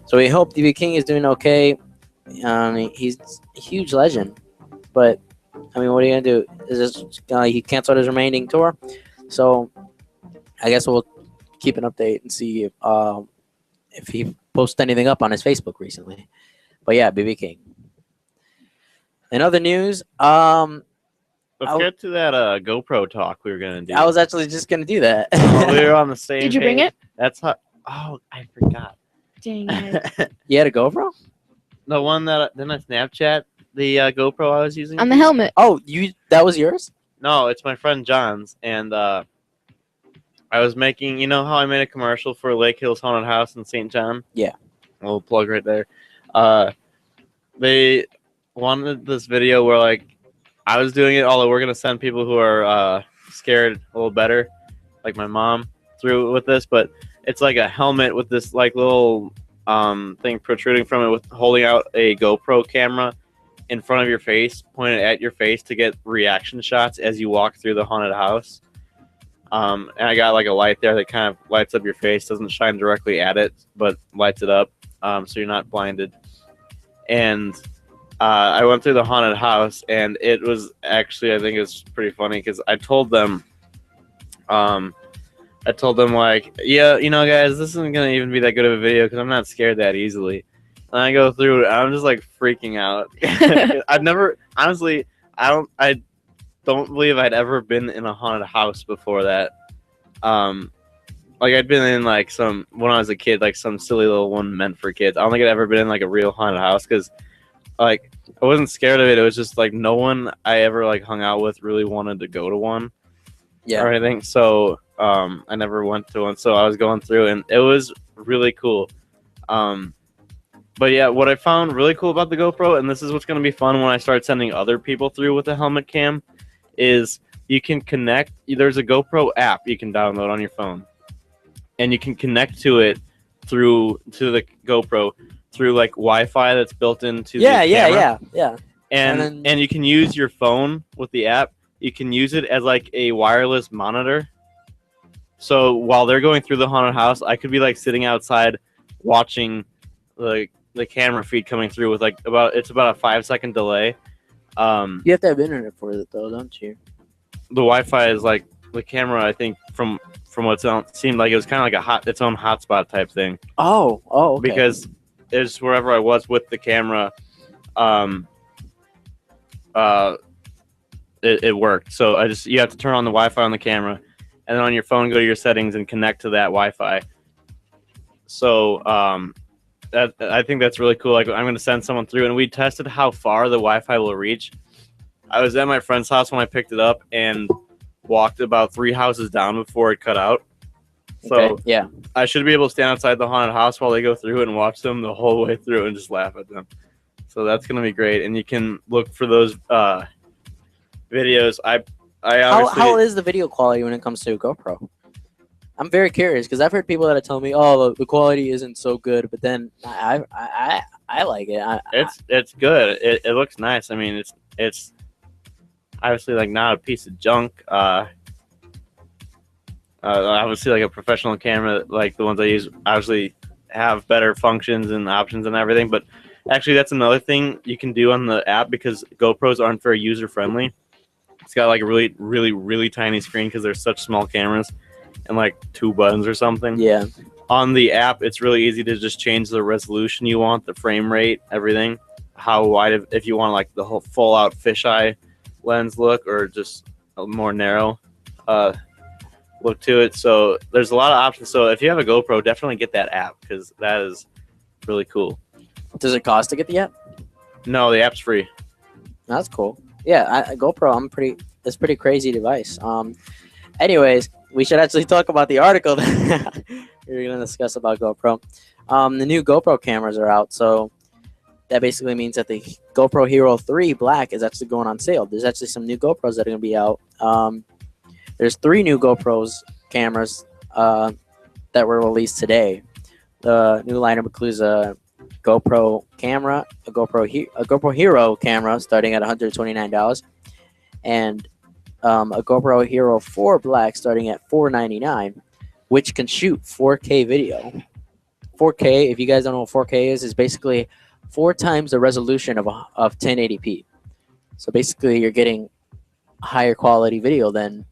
so we hope B.B. King is doing okay. He's a huge legend, but what are you gonna do? He canceled his remaining tour, so I guess we'll keep an update and see if he posted anything up on his Facebook recently. But yeah, B.B. King. In other news, let's get to that GoPro talk we were gonna do. I was actually just gonna do that. We were on the same. Did you bring it? That's how. Oh, I forgot. Dang it. You had a GoPro? The one that then I Snapchat the GoPro I was using On the helmet. Oh, that was yours? No, it's my friend John's, and I was making. You know how I made a commercial for Lake Hills Haunted House in St. John? Yeah. A little plug right there. They wanted this video where I was doing it, although we're gonna send people who are scared a little better, like my mom, through with this, but it's like a helmet with this little thing protruding from it, with holding out a GoPro camera in front of your face, pointed at your face to get reaction shots as you walk through the haunted house. And I got a light there that kind of lights up your face, doesn't shine directly at it, but lights it up, so you're not blinded. And I went through the haunted house, and it was actually, I think it was pretty funny, because I told them, yeah, guys, this isn't going to even be that good of a video because I'm not scared that easily. And I go through it, I'm just freaking out. I've never, honestly, I don't believe I'd ever been in a haunted house before that. I'd been in when I was a kid, some silly little one meant for kids. I don't think I'd ever been in a real haunted house, because I wasn't scared of it. It was just no one I ever hung out with really wanted to go to one. Yeah. Or anything. So I never went to one. So I was going through, and it was really cool. But yeah, what I found really cool about the GoPro, and this is what's going to be fun when I start sending other people through with the helmet cam, is you can connect. There's a GoPro app you can download on your phone, and you can connect to it to the GoPro through Wi-Fi that's built into the camera. Yeah. And you can use your phone with the app. You can use it as a wireless monitor. So while they're going through the haunted house, I could be sitting outside watching the camera feed coming through with about a 5-second delay. You have to have internet for it though, don't you? The Wi-Fi is the camera. I think from what it seemed like, it was kind of its own hotspot type thing. Oh, okay. Because it's wherever I was with the camera, it worked. So you have to turn on the Wi-Fi on the camera, and then on your phone, go to your settings and connect to that Wi-Fi. So I think that's really cool. I'm going to send someone through, and we tested how far the Wi-Fi will reach. I was at my friend's house when I picked it up and walked about 3 houses down before it cut out. So okay, yeah, I should be able to stand outside the haunted house while they go through and watch them the whole way through and just laugh at them. So that's going to be great. And you can look for those videos. I obviously... How is the video quality when it comes to GoPro? I'm very curious because I've heard people that tell me, "Oh, the quality isn't so good," but then I like it. It's good. It looks nice. I mean, it's obviously not a piece of junk. Obviously, a professional camera like the ones I use obviously have better functions and options and everything. But actually, that's another thing you can do on the app, because GoPros aren't very user friendly. It's got a really, really, really tiny screen because they're such small cameras, and 2 buttons or something. Yeah. On the app, it's really easy to just change the resolution you want, the frame rate, everything. How wide, if you want the whole full out fisheye lens look, or just a more narrow look to it. So there's a lot of options. So if you have a GoPro, definitely get that app because that is really cool. Does it cost to get the app? No, the app's free. That's cool. Yeah, GoPro. It's a pretty crazy device. Anyways, we should actually talk about the article that we're going to discuss about GoPro. The new GoPro cameras are out, so that basically means that the GoPro Hero 3 Black is actually going on sale. There's actually some new GoPros that are going to be out. There's 3 new GoPros cameras that were released today. The new lineup includes a GoPro camera, a GoPro Hero camera starting at $129, and a GoPro Hero 4 Black starting at $499, which can shoot 4K video. 4K, if you guys don't know what 4K is basically 4 times the resolution of 1080p. So basically, you're getting higher quality video than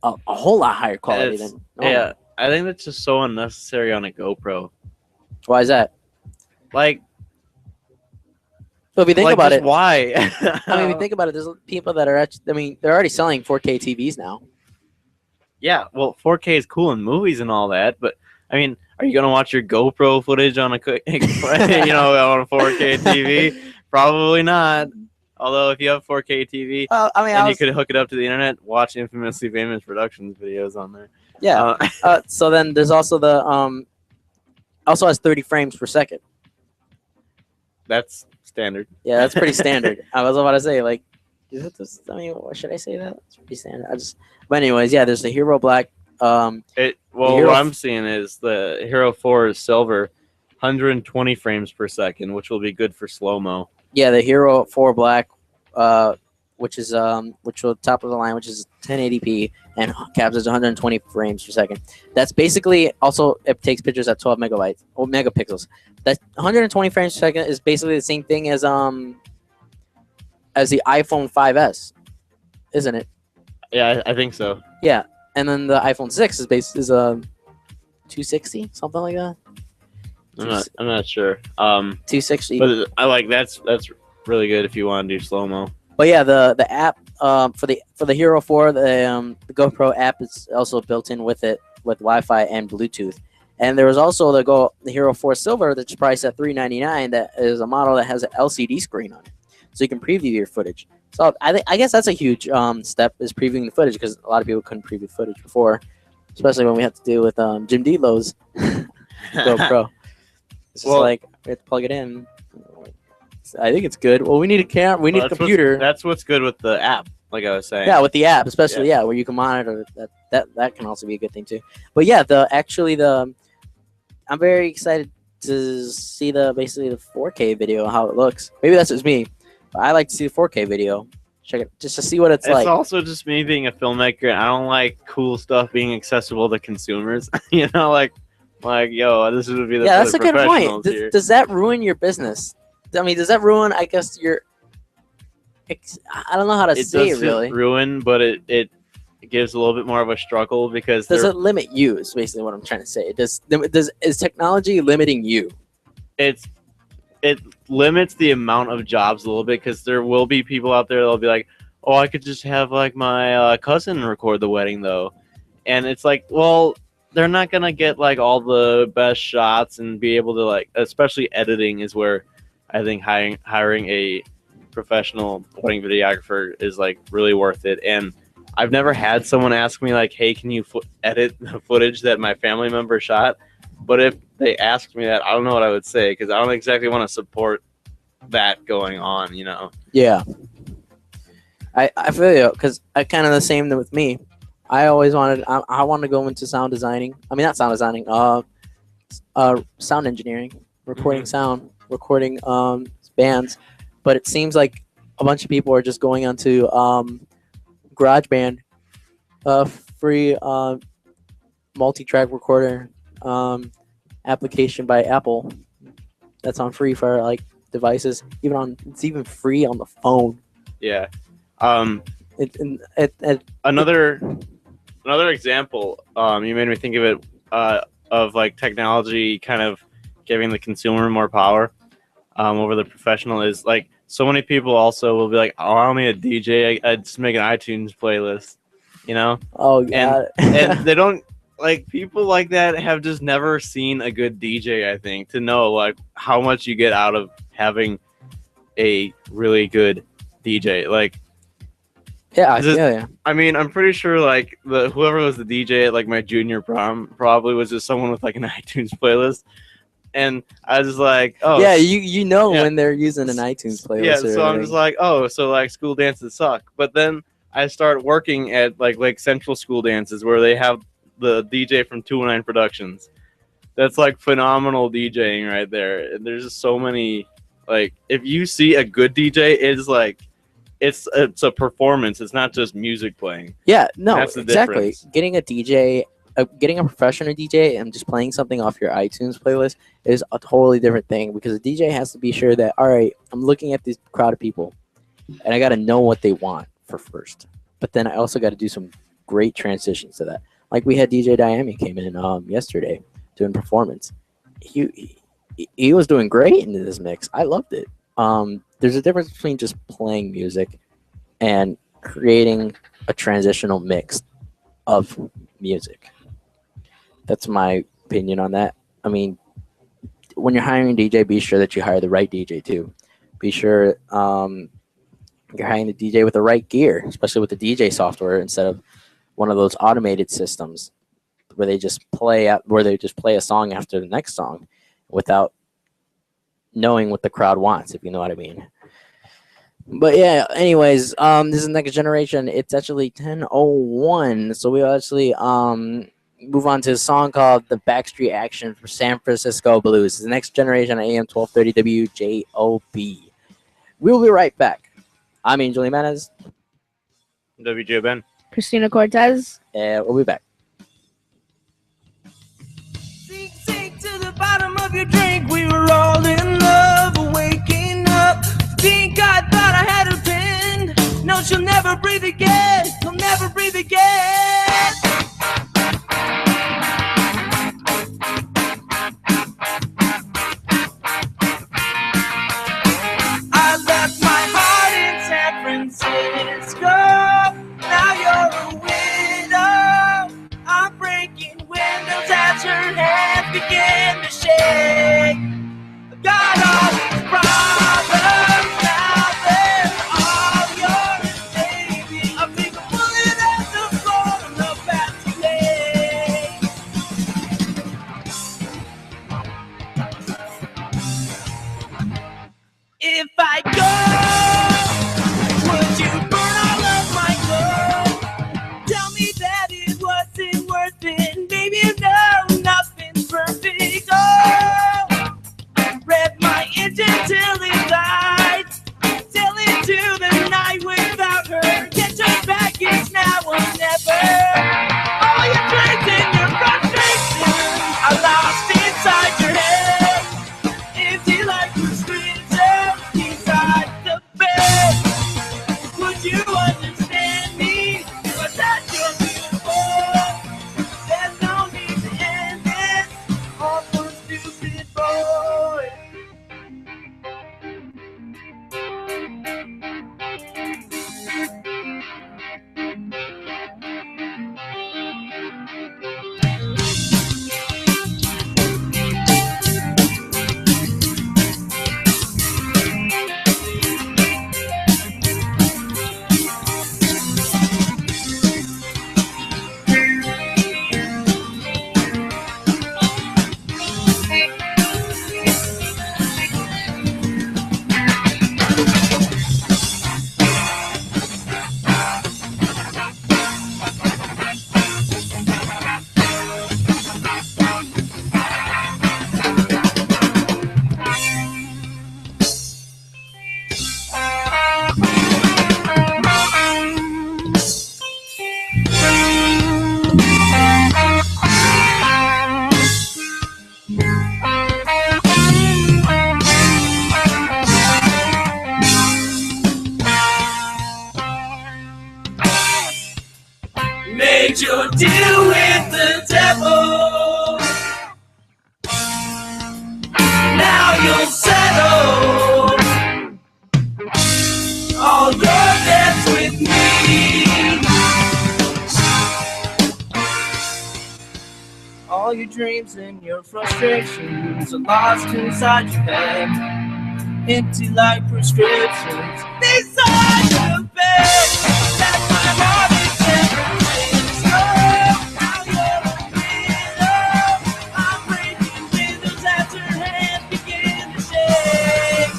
a whole lot higher quality than normal. Yeah, I think that's just so unnecessary on a GoPro. Why is that? Like, so if you think like, about just it, why? I mean, if you think about it, there's people that are actually, I mean, they're already selling 4K TVs now. Yeah, well, 4K is cool in movies and all that, but I mean, are you gonna watch your GoPro footage on a on a 4K TV? Probably not. Although if you have 4K TV, I mean, and you could hook it up to the internet, watch Infamously Famous Productions videos on there. Yeah. So then there's also the also has 30 frames per second. That's standard. Yeah, that's pretty standard. I was about to say, like, is it this? I mean, what should I say that? It's pretty standard. But anyways, yeah, there's the Hero Black. What I'm seeing is the Hero 4 is silver, 120 frames per second, which will be good for slow-mo. Yeah, the Hero 4 Black, which will top of the line, which is 1080p and captures 120 frames per second. That's basically also it takes pictures at 12 megabytes or megapixels. That 120 frames per second is basically the same thing as the iPhone 5S, isn't it? Yeah, I think so. Yeah, and then the iPhone 6 is 260, something like that. I'm not sure. 260. But I like that's really good if you want to do slow mo. But yeah, the app for the Hero 4, the GoPro app is also built in with it with Wi-Fi and Bluetooth. And there was also the Hero 4 Silver that's priced at $399. That is a model that has an LCD screen on it, so you can preview your footage. So I guess that's a huge step, is previewing the footage, because a lot of people couldn't preview footage before, especially when we had to deal with Jim Delo's GoPro. It's just like we have to plug it in. I think it's good. Well, we need a camera. We need a computer. That's what's good with the app, like I was saying. Yeah, with the app, especially where you can monitor that can also be a good thing too. But yeah, I'm very excited to see basically the 4K video, how it looks. Maybe that's just me, but I like to see the 4K video. Check it just to see what it's like. It's also just me being a filmmaker. I don't like cool stuff being accessible to consumers. Like yo, this would be the that's a good point. Does that ruin your business? I mean, does that ruin? I guess I don't know how to say it really. Ruin, but it gives a little bit more of a struggle because does it limit you? Is basically what I'm trying to say. Is technology limiting you? It limits the amount of jobs a little bit, because there will be people out there that'll be like, oh, I could just have like my cousin record the wedding though, and it's like, well, they're not gonna get like all the best shots and be able to like, especially editing is where I think hiring a professional wedding videographer is like really worth it. And I've never had someone ask me like, hey, can you edit the footage that my family member shot? But if they asked me that, I don't know what I would say, because I don't exactly want to support that going on, Yeah. I feel you, because I kind of the same with me. I always wanted to go into sound designing. I mean, not sound designing, sound engineering, recording sound, recording bands. But it seems like a bunch of people are just going onto GarageBand, free multi-track recorder application by Apple. That's on free for like devices. It's even free on the phone. Yeah. Another example. You made me think of it of like technology kind of giving the consumer more power over the professional is like, so many people also will be like, "Oh, I don't need a DJ. I just make an iTunes playlist," you know. Oh god. And they don't like people like that have just never seen a good DJ. I think to know like how much you get out of having a really good DJ. Like, yeah. I mean, I'm pretty sure like whoever was the DJ at like my junior prom probably was just someone with like an iTunes playlist. And I was just like, oh yeah, you know when they're using an iTunes playlist. Yeah, so I'm just like, oh, so like school dances suck. But then I start working at like Central School Dances where they have the DJ from 209 Productions. That's like phenomenal DJing right there. And there's just so many like if you see a good DJ, it's like it's a performance. It's not just music playing. Yeah, no, that's the exactly. difference. Getting a DJ, getting a professional DJ and just playing something off your iTunes playlist is a totally different thing because a DJ has to be sure that, all right, I'm looking at this crowd of people and I got to know what they want for first. But then I also got to do some great transitions to that. Like we had DJ Diami came in yesterday doing performance. He was doing great into this mix. I loved it. There's a difference between just playing music and creating a transitional mix of music. That's my opinion on that. I mean, when you're hiring a DJ, be sure that you hire the right DJ too. Be sure you're hiring the DJ with the right gear, especially with the DJ software instead of one of those automated systems where they just play a song after the next song without knowing what the crowd wants, if you know what I mean. But yeah, anyways, this is Next Generation. It's actually 10:01, so we'll actually move on to a song called The Backstreet Action for San Francisco Blues. It's the Next Generation on AM 1230 WJOB. We'll be right back. I'm Angel Jimenez. WJ Ben. Christina Cortez. And we'll be back. Sink to the bottom of your drink. We were all in love, waking up. Think I thought I had her pinned. No, she'll never breathe again. She'll never breathe again. I left my heart in San Francisco. Now you're a widow. I'm breaking windows as her hands begin to shake. I got all these problems now, they're all yours, baby. I think I'm pulling at the floor in the back if I go, would you burn all of my gold? Tell me that it wasn't worth it. Baby, you know nothing's perfect. Oh, rev my engine till it dies. Sail into the night without her. Get your baggage now or never. All your dreams and your frustrations are lost inside your head. Empty like your screens inside the bed. Would you understand me? Was that your beautiful? There's no need to end this. All for stupid boy. Made your deal with the devil. Now you'll settle. all your dreams and your frustrations are lost inside your head. Empty like prescriptions. These are the best. That's my heart is everything. Oh, how you're feeling. I'm breaking windows as her hands begin to shake.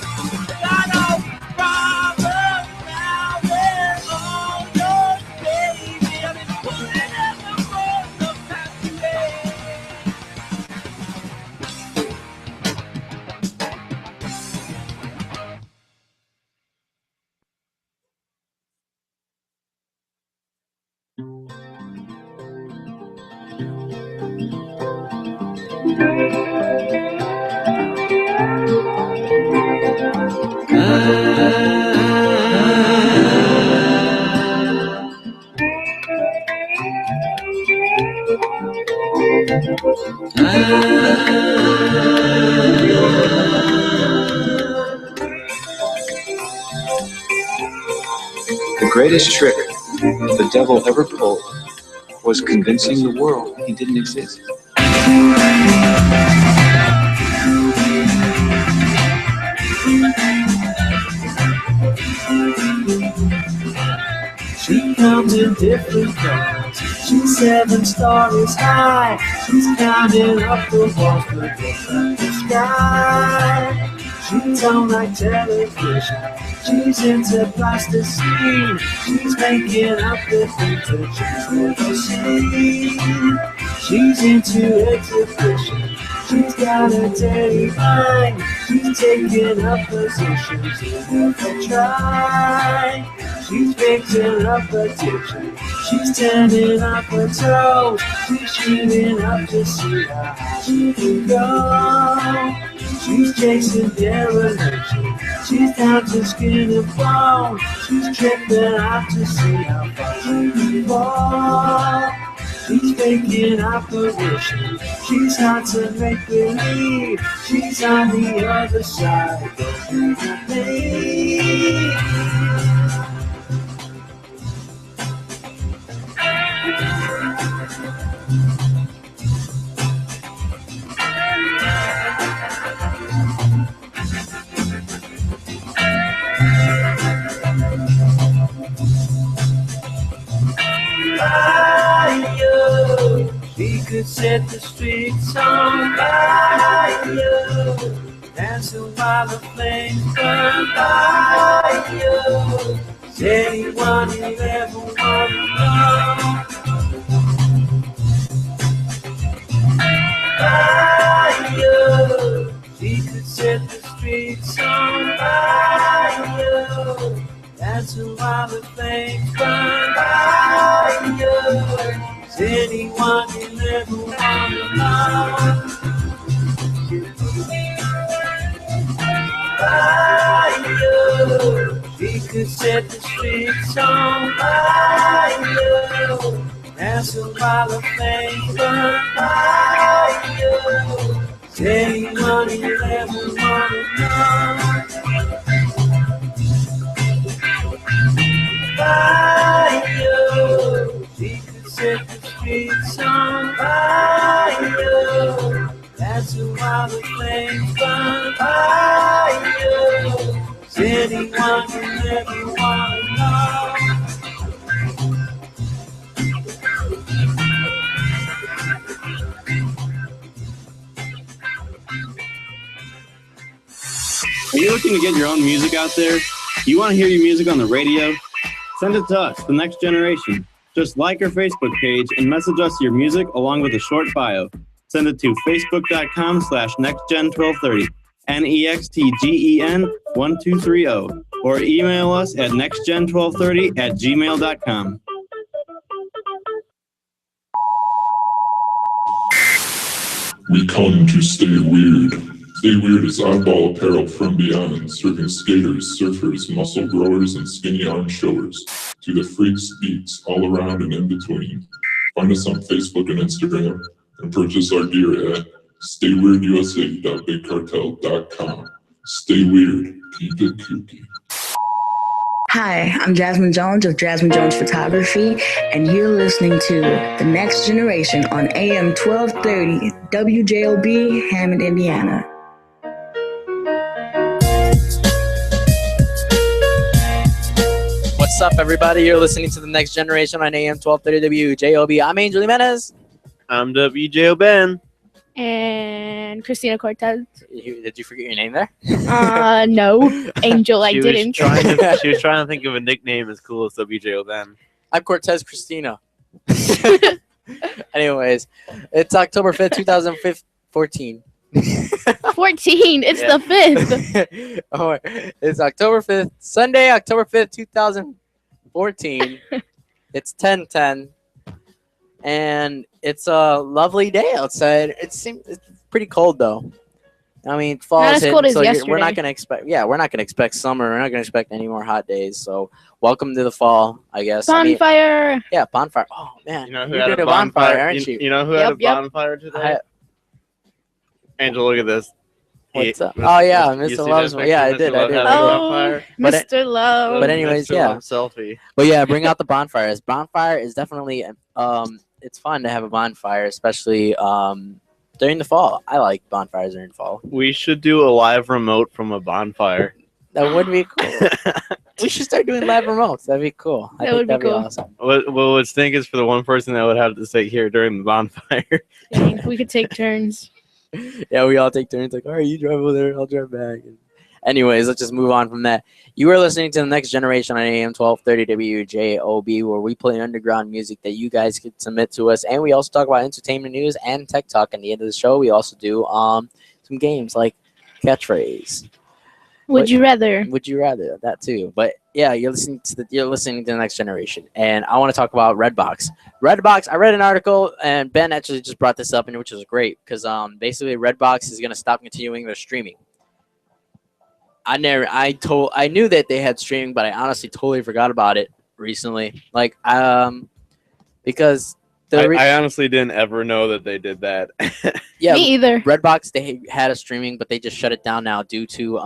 Got all problems now, they're all yours, baby. I've been pulling at the road of past days. The greatest trick the devil ever pulled was convincing the world he didn't exist. She comes in different colors. She's 7 stories high. She's counting up the walls to look at the sky. She don't like television. She's into plasticine. She's making up the things that she's never seen. She's into exhibition. She's got a dirty mind. She's taking up positions you never try. She's fixing up addiction. She's turning up her toes. She's shooting up to see how high she can go. She's chasing dereliction. She's down to skin and bone. She's tripping out to see how far she can fall. She's faking apparition. She's hard to make believe. She's on the other side of the pain. She could set the streets on fire, dancing while the flames burn fire. Is anyone you ever want to know? Fire. She could set the streets on fire, dancing while the flames burn fire. Is anyone you ever want to know? Fire. She could set the streets on fire, dancing while the flames burn fire. Is anyone you ever want to know? Fire. She could set the streets on fire, dancing while the flames burn fire. Is anyone you ever want to know? Are you looking to get your own music out there? You want to hear your music on the radio? Send it to us, The Next Generation. Just like our Facebook page and message us your music along with a short bio. Send it to facebook.com/nextgen1230, NEXTGEN1230, or email us at nextgen1230@gmail.com. We come to stay weird. Stay Weird is oddball apparel from beyond, serving skaters, surfers, muscle growers, and skinny arm showers to the freaks, beats, all around and in between. Find us on Facebook and Instagram and purchase our gear at stayweirdUSA.bigcartel.com. Stay weird, keep it kooky. Hi, I'm Jasmine Jones of Jasmine Jones Photography, and you're listening to The Next Generation on AM 1230 WJOB, Hammond, Indiana. What's up, everybody? You're listening to The Next Generation on AM 1230 WJOB. I'm Angel Jimenez. I'm WJO Ben. And Christina Cortez. Did you forget your name there? No, Angel, I didn't. She was trying to think of a nickname as cool as WJO Ben. I'm Cortez Christina. Anyways, it's October 5th, 2014. 14. It's the 5th. Oh, it's October 5th, Sunday, October 5th, 2014. It's 10:10. And it's a lovely day outside. It's pretty cold though. I mean, fall Not is as cold hitting, as so yesterday. we're not gonna expect. Yeah, we're not gonna expect summer. We're not gonna expect any more hot days. So, welcome to the fall, I guess. I mean, Bonfire. yeah, bonfire. Oh man, You know who you're had doing a bonfire? aren't you? You know who had a Yep. bonfire today? Angel, look at this. What's up? Oh yeah, You see Mr. that Loves. picture? Yeah, I Mr. did. Love had a Oh, bonfire? But it- Mr. Love. but anyways, Mr. yeah. Love selfie. But yeah, bring out the bonfires. Bonfire is definitely it's fun to have a bonfire, especially during the fall. I like bonfires during the fall. We should do a live remote from a bonfire. That would be cool. We should start doing live remotes. That'd be cool. I That think would be that'd cool. awesome. What would stink is for the one person that would have to stay here during the bonfire. Dang, we could take turns. Yeah, we all take turns. Like, all right, you drive over there, I'll drive back. Anyways, let's just move on from that. You are listening to The Next Generation on AM 1230 WJOB, where we play underground music that you guys can submit to us, and we also talk about entertainment news and tech talk. At the end of the show, we also do some games like Catchphrase. Would you rather? Would you rather that too? But yeah, you're listening to The Next Generation, and I want to talk about Redbox. Redbox. I read an article, and Ben actually just brought this up, and which was great because basically Redbox is going to stop continuing their streaming. I knew that they had streaming, but I honestly totally forgot about it recently. Like because I honestly didn't ever know that they did that. yeah, Me either. Redbox, they had a streaming, but they just shut it down now due to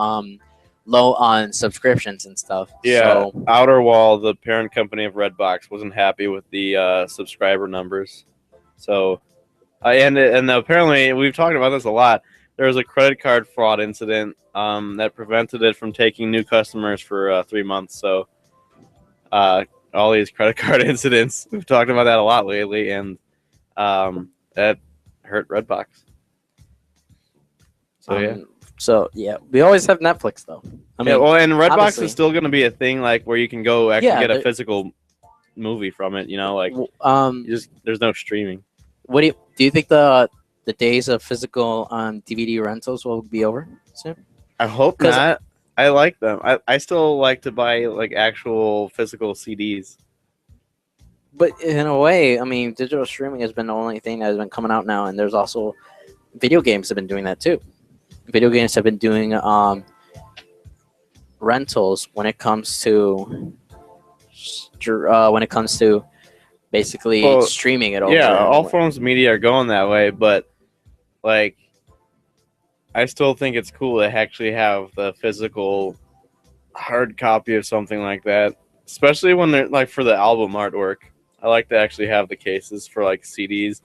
low on subscriptions and stuff. Yeah, So, Outer Wall, the parent company of Redbox, wasn't happy with the subscriber numbers. So, and apparently we've talked about this a lot. There was a credit card fraud incident that prevented it from taking new customers for 3 months. So, all these credit card incidents, we've talked about that a lot lately, and that hurt Redbox. So yeah. So yeah, we always have Netflix though. I mean, Yeah, well, and Redbox obviously. is still going to be a thing, like where you can go actually Yeah, get a there- physical movie from it. You know, like there's no streaming. what do you think the days of physical DVD rentals will be over soon? I hope 'Cause- not. I like them. I still like to buy like actual physical CDs. But in a way, I mean, digital streaming has been the only thing that has been coming out now, and there's also video games have been doing that too. Video games have been doing rentals when it comes to basically Well, streaming it over. Yeah, all and- forms of media are going that way, but like I still think it's cool to actually have the physical hard copy of something like that, especially when they're like for the album artwork. I like to actually have the cases for like CDs,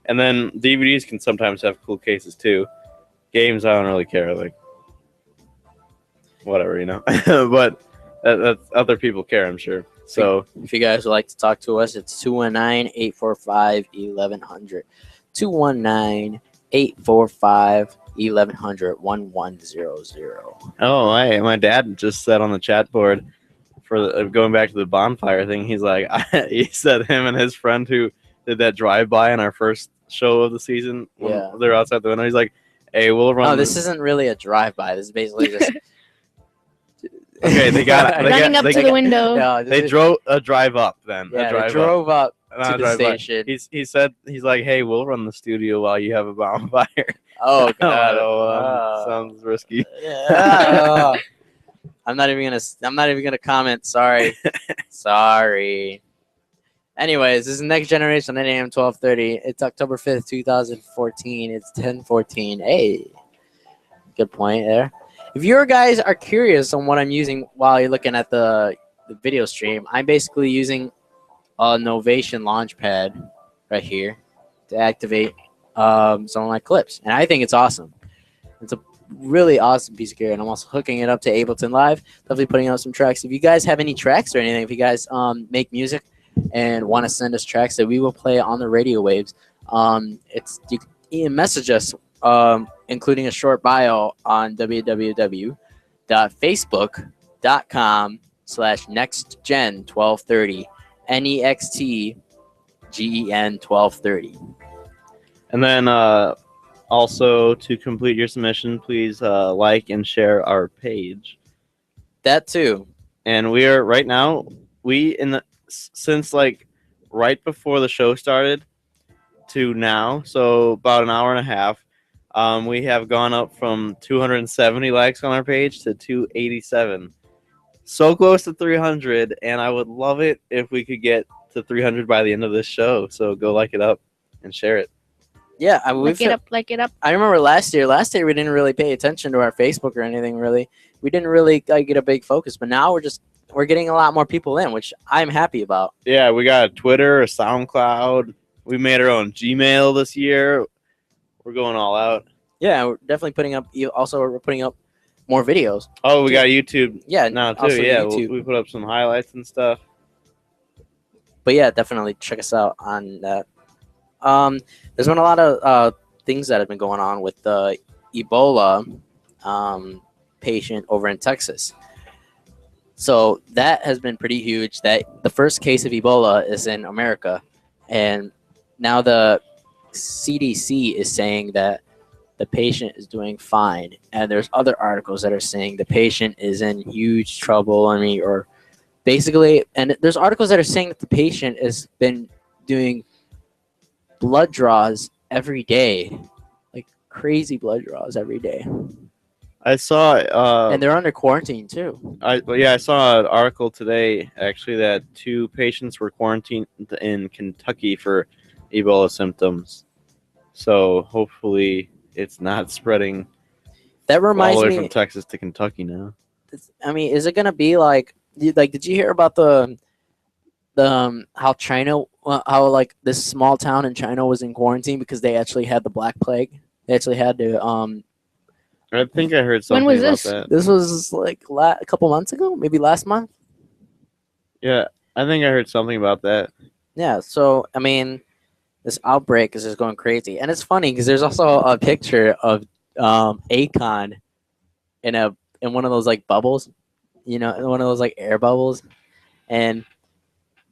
and then DVDs can sometimes have cool cases too. Games, I don't really care, like whatever, you know. But that's other people care, I'm sure. So if you guys would like to talk to us, it's 219-845-1100. 219-845-1100. 1100. oh, my dad just said on the chat board for going back to the bonfire thing. He's like, he said him and his friend who did that drive by in our first show of the season. When Yeah. they're outside the window. He's like, "Hey, we'll run." No, this isn't really a drive-by. This is basically just... Okay, they got it. Running up to the window. Yeah, They drove a drive up then. Yeah, a drive they drove up Not to a the drive by. station. He said he's like, "Hey, we'll run the studio while you have a bonfire." Oh god, Sounds risky. Yeah. I'm not even gonna comment. Sorry. Sorry. Anyways, this is Next Generation at AM 1230. It's October 5th, 2014. It's 10:14. Hey, good point there. If you guys are curious on what I'm using while you're looking at the the video stream, I'm basically using a Novation Launchpad right here to activate some of my clips, and I think it's awesome. It's a really awesome piece of gear, and I'm also hooking it up to Ableton Live. Definitely putting out some tracks. If you guys have any tracks or anything, if you guys make music and want to send us tracks that we will play on the radio waves, you can message us, including a short bio on www.facebook.com/nextgen1230, NEXTGEN1230. And then also, to complete your submission, please like and share our page. That too. And we are right now, since like right before the show started to now, so about an hour and a half, we have gone up from 270 likes on our page to 287. So close to 300, and I would love it if we could get to 300 by the end of this show. So go like it up and share it. Yeah, I mean, Like it up. I remember last year we didn't really pay attention to our Facebook or anything really. We didn't really get a big focus, but now we're getting a lot more people in, which I'm happy about. Yeah, we got a Twitter, a SoundCloud. We made our own Gmail this year. We're going all out. Yeah, we're definitely putting up. Also, we're putting up more videos. Oh, we got YouTube. Yeah, now too. also Yeah, YouTube. we put up some highlights and stuff. But yeah, definitely check us out on that. There's been a lot of things that have been going on with the Ebola patient over in Texas. So that has been pretty huge. That the first case of Ebola is in America, and now the CDC is saying that the patient is doing fine, and there's other articles that are saying the patient is in huge trouble. I mean, or basically, and there's articles that are saying that the patient has been doing blood draws every day, like crazy blood draws every day. I saw, and they're under quarantine too. I saw an article today actually that 2 patients were quarantined in Kentucky for Ebola symptoms. So hopefully it's not spreading. That reminds all the way me from Texas to Kentucky now. I mean, is it gonna be like did you hear about the how China, how like this small town in China was in quarantine because they actually had the Black Plague? They actually had to I think I heard something When was about this? that. This was like a couple months ago, maybe last month. Yeah, I think I heard something about that. Yeah, so I mean, this outbreak is just going crazy, and it's funny because there's also a picture of Akon in one of those like bubbles, one of those like air bubbles, and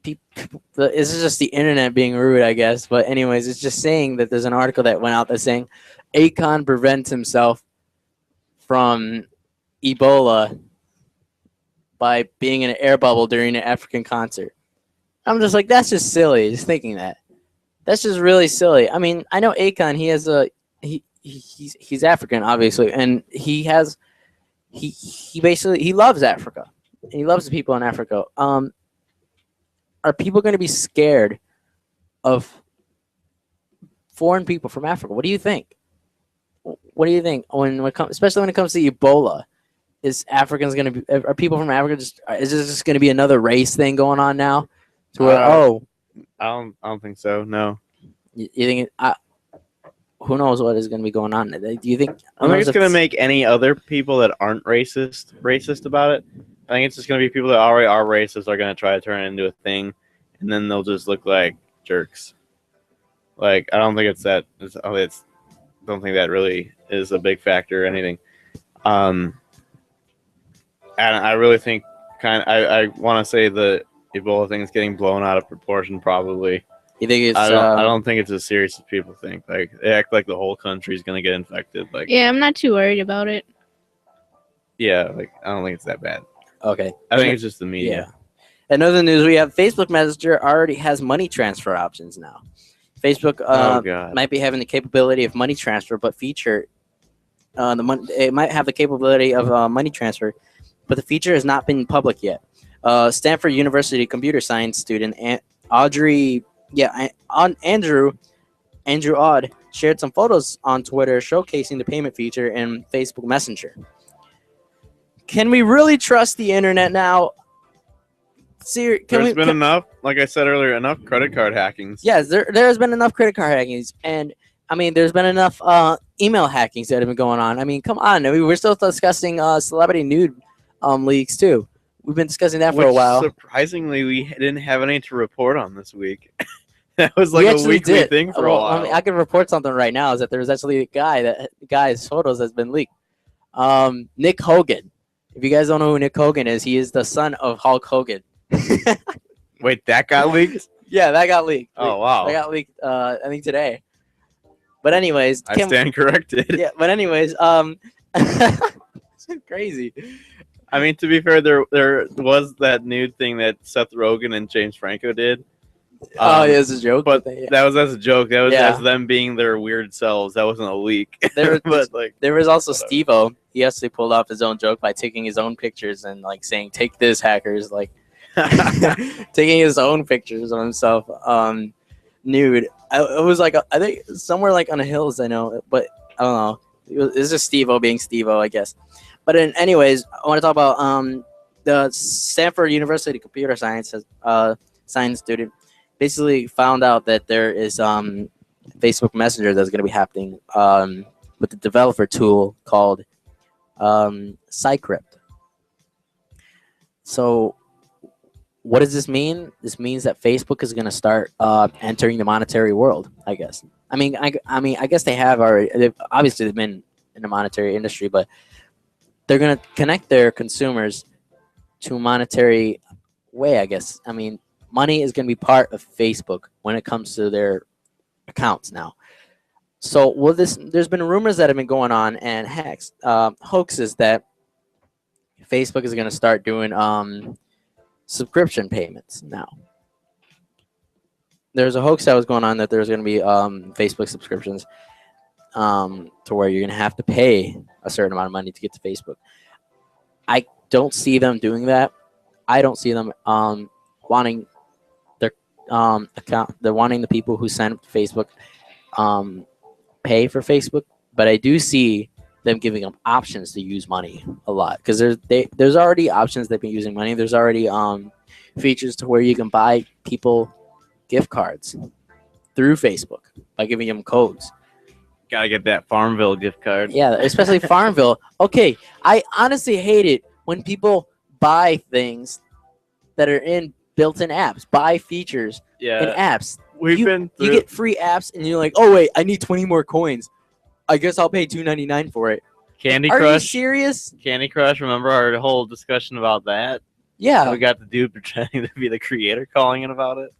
this is just the internet being rude, I guess. But anyways, it's just saying that there's an article that went out that's saying Akon prevents himself from Ebola by being in an air bubble during an African concert. I'm just like, that's just silly. Just thinking that. That's just really silly. I mean, I know Akon. He has he's African, obviously, and he basically loves Africa. He loves the people in Africa. Are people going to be scared of foreign people from Africa? What do you think? What do you think especially when it comes to Ebola? Is Africans going to be? Are people from Africa is this just going to be another race thing going on now? To where I don't think so. No. You think who knows what is going to be going on? Do you think? I think it's going to make any other people that aren't racist about it. I think it's just going to be people that already are racist are going to try to turn it into a thing, and then they'll just look like jerks. Like, I don't think it's that. Don't think that really is a big factor or anything. And I really think I want to say the Ebola thing is getting blown out of proportion. Probably. You think it's? I don't think it's as serious as people think. Like, they act like the whole country is going to get infected. Like, Yeah, I'm not too worried about it. yeah, like I don't think it's that bad. Okay. I think it's just the media. Yeah. In other news, we have Facebook Messenger already has money transfer options now. Facebook might be having the capability of money transfer, but feature it might have the capability of money transfer, but the feature has not been public yet. Stanford University computer science student Andrew Odd shared some photos on Twitter showcasing the payment feature in Facebook Messenger. Can we really trust the internet now? There's been enough, like I said earlier, enough credit card hackings. Yes, there's been enough credit card hackings, and I mean, there's been enough email hackings that have been going on. I mean, come on, I mean, we're still discussing celebrity nude leaks too. We've been discussing that for a while. Surprisingly, we didn't have any to report on this week. That was like We a actually weekly did. thing for a Well, while. I mean, I can report something right now. Is that there's actually a guy's photos that's been leaked. Nick Hogan. If you guys don't know who Nick Hogan is, he is the son of Hulk Hogan. Wait, that got leaked? Yeah, that got leaked. Oh, wow. That got leaked. I think today. But anyways, I stand corrected. Yeah, but anyways, it's crazy. I mean, to be fair, there was that nude thing that Seth Rogen and James Franco did. Oh, yeah, it's a joke. But yeah. that was as a joke. That was Yeah. as them being their weird selves. That wasn't a leak. There, but like, there was also Steve-O. He actually pulled off his own joke by taking his own pictures and like saying, "Take this, hackers!" Like taking his own pictures of himself nude. It was like I think somewhere like on the hills. I know, but I don't know. It's just Steve-O being Steve-O, I guess. But anyways, I want to talk about the Stanford University computer science science student basically found out that there is Facebook Messenger that's going to be happening with the developer tool called Cycrypt. So what does this mean? This means that Facebook is going to start entering the monetary world, I guess. I mean, I guess they have already. They've been in the monetary industry, but they're going to connect their consumers to a monetary way, I guess. I mean, money is going to be part of Facebook when it comes to their accounts now. So, there's been rumors that have been going on and hoaxes that Facebook is going to start doing subscription payments now. There's a hoax that was going on that there's going to be Facebook subscriptions to where you're going to have to pay a certain amount of money to get to Facebook. I don't see them doing that. I don't see them wanting their account. They're wanting the people who sign up to Facebook pay for Facebook, but I do see them giving them options to use money a lot because there's already options they've been using money. There's already features to where you can buy people gift cards through Facebook by giving them codes. gotta get that Farmville gift card. Yeah, especially Farmville. Okay, I honestly hate it when people buy things that are in built-in apps, buy features in apps. You get free apps, and you're like, oh wait, I need 20 more coins. I guess I'll pay $2.99 for it. Candy Are Crush. you serious? Candy Crush. Remember our whole discussion about that? Yeah. We got the dude pretending to be the creator calling in about it.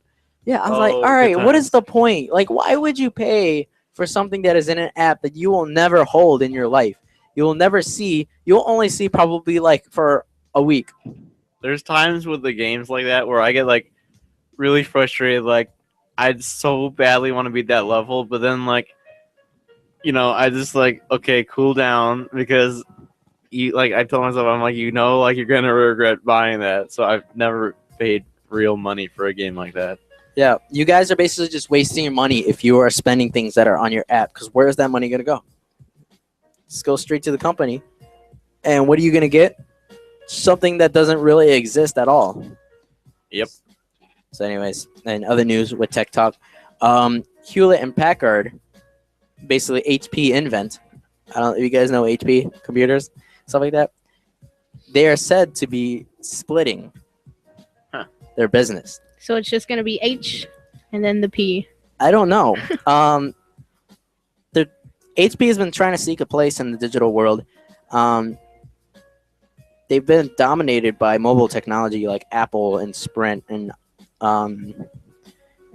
Yeah, I was like, all right, what is the point? Like, why would you pay for something that is in an app that you will never hold in your life? You will never see. You'll only see probably like for a week. There's times with the games like that where I get like really frustrated. Like, I'd so badly want to beat that level, but then like, you know, I just like, okay, cool down, because you like, I told myself, I'm like, you know, like you're gonna regret buying that. So I've never paid real money for a game like that. Yeah, you guys are basically just wasting your money if you are spending things that are on your app, because where is that money going to go? Just go straight to the company. And what are you going to get? Something that doesn't really exist at all. Yep. So anyways, and other news with Tech Talk. Hewlett and Packard, basically HP Invent. I don't know if you guys know HP computers, stuff like that. They are said to be splitting their business. So it's just going to be H and then the P. I don't know. HP has been trying to seek a place in the digital world. They've been dominated by mobile technology like Apple and Sprint and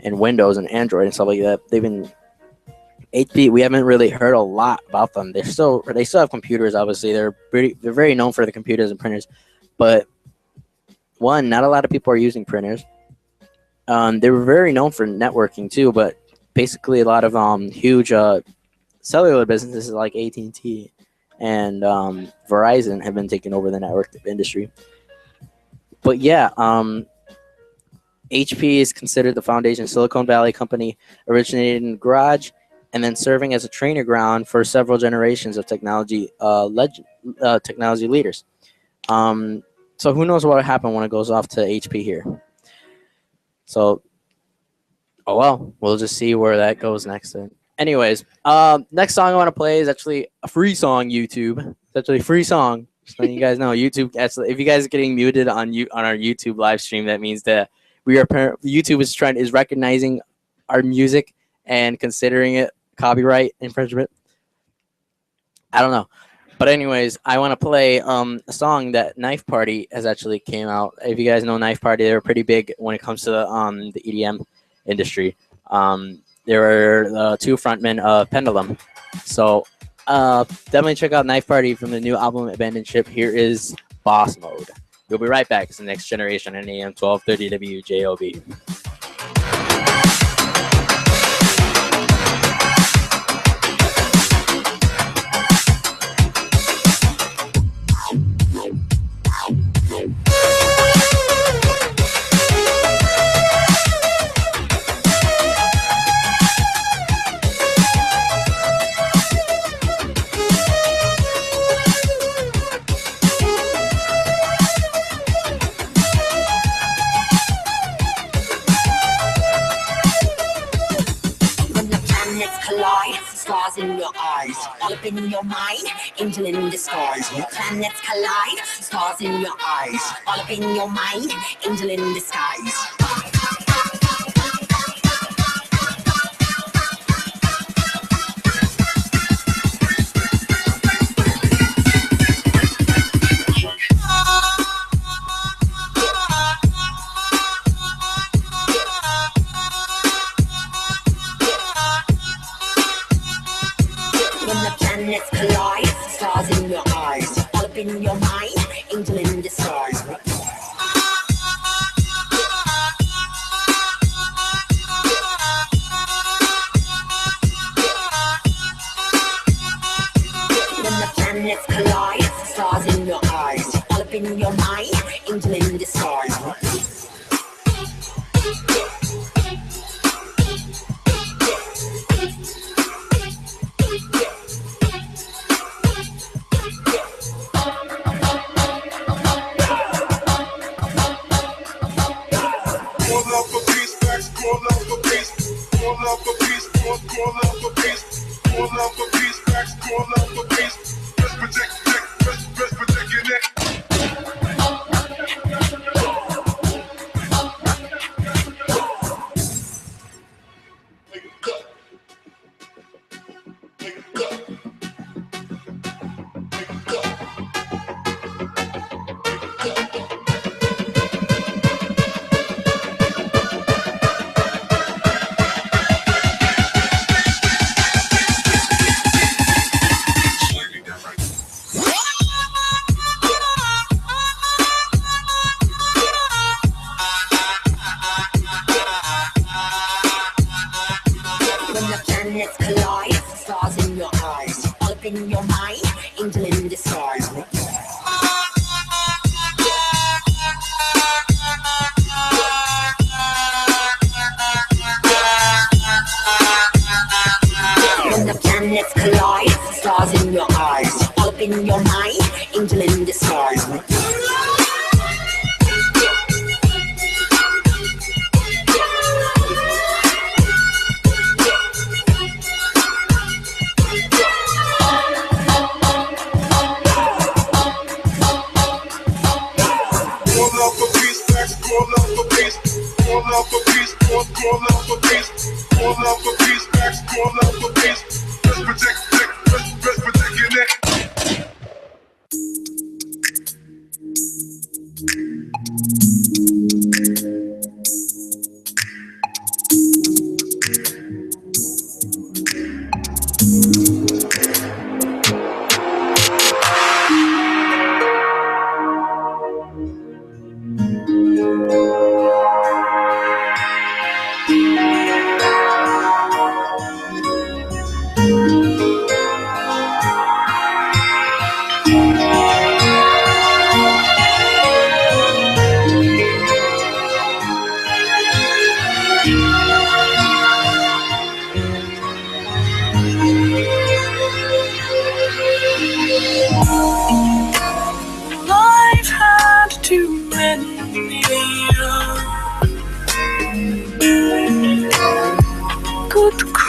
Windows and Android and stuff like that. They've been HP. We haven't really heard a lot about them. They still have computers. Obviously, they're very known for the computers and printers. But one, not a lot of people are using printers. They were very known for networking too, but basically a lot of huge cellular businesses like AT&T and Verizon have been taking over the network industry. But yeah, HP is considered the foundation Silicon Valley company, originated in the garage and then serving as a training ground for several generations of technology technology leaders. So who knows what will happen when it goes off to HP here. So, oh well, we'll just see where that goes next. Then. Anyways, next song I want to play is actually a free song. YouTube, it's actually a free song. Just letting you guys know, YouTube. Actually, if you guys are getting muted on our YouTube live stream, that means that YouTube is recognizing our music and considering it copyright infringement. I don't know. But anyways, I want to play a song that Knife Party has actually came out. If you guys know Knife Party, they're pretty big when it comes to the EDM industry. They were the two frontmen of Pendulum. So definitely check out Knife Party from the new album Abandoned Ship. Here is Boss Mode. We'll be right back. It's the Next Generation on AM 1230 WJOB. Stars in your eyes, all up in your mind, angel in disguise. Planets collide, stars in your eyes, all up in your mind, angel in disguise. Planets collide, stars in your eyes, all up in your mind, angel in disguise. When the planets collide, stars in your eyes, all up in your mind, angel in disguise.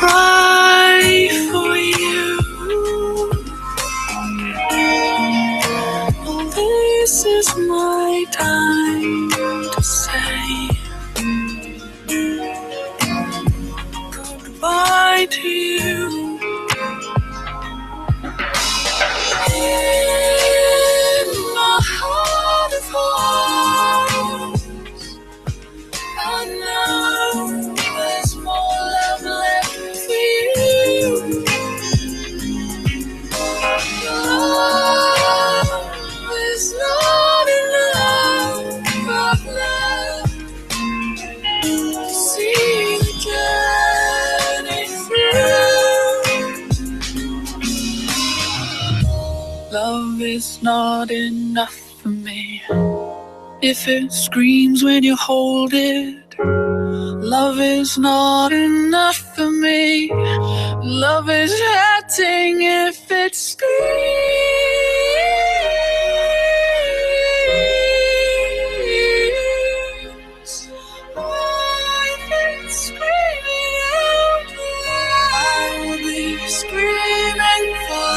cry for you. This is my time to say goodbye to you. In my heart of hearts, I know there's more love left for you. Love is not enough of love to see the journey through. Love is not enough for me if it screams when you hold it. Love is not enough for me. Love is hurting if it screams. If it's screaming out loud, I will be screaming for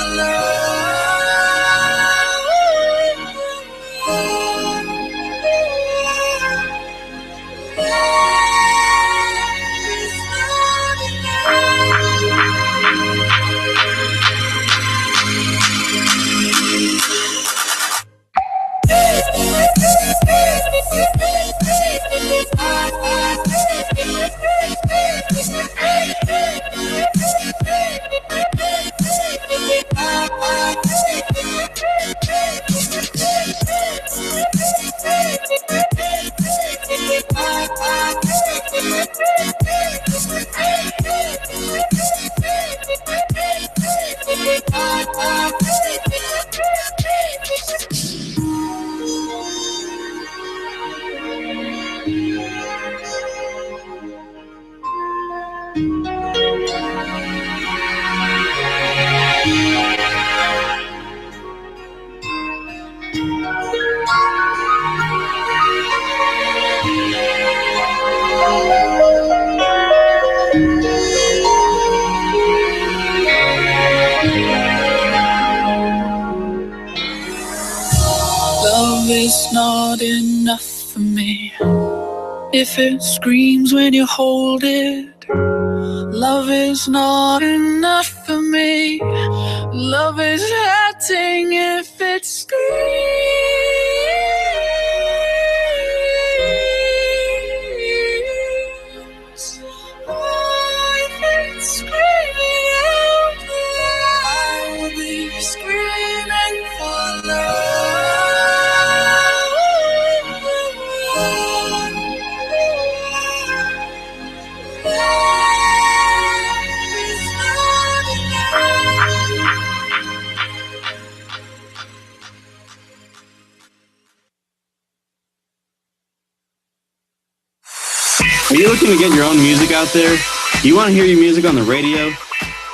Love is not enough for me if it screams when you hold it. Love is not enough for me. Love is hurting if it screams. If it's screaming out loud, I will be screaming for Are you looking to get your own music out there? Do you want to hear your music on the radio?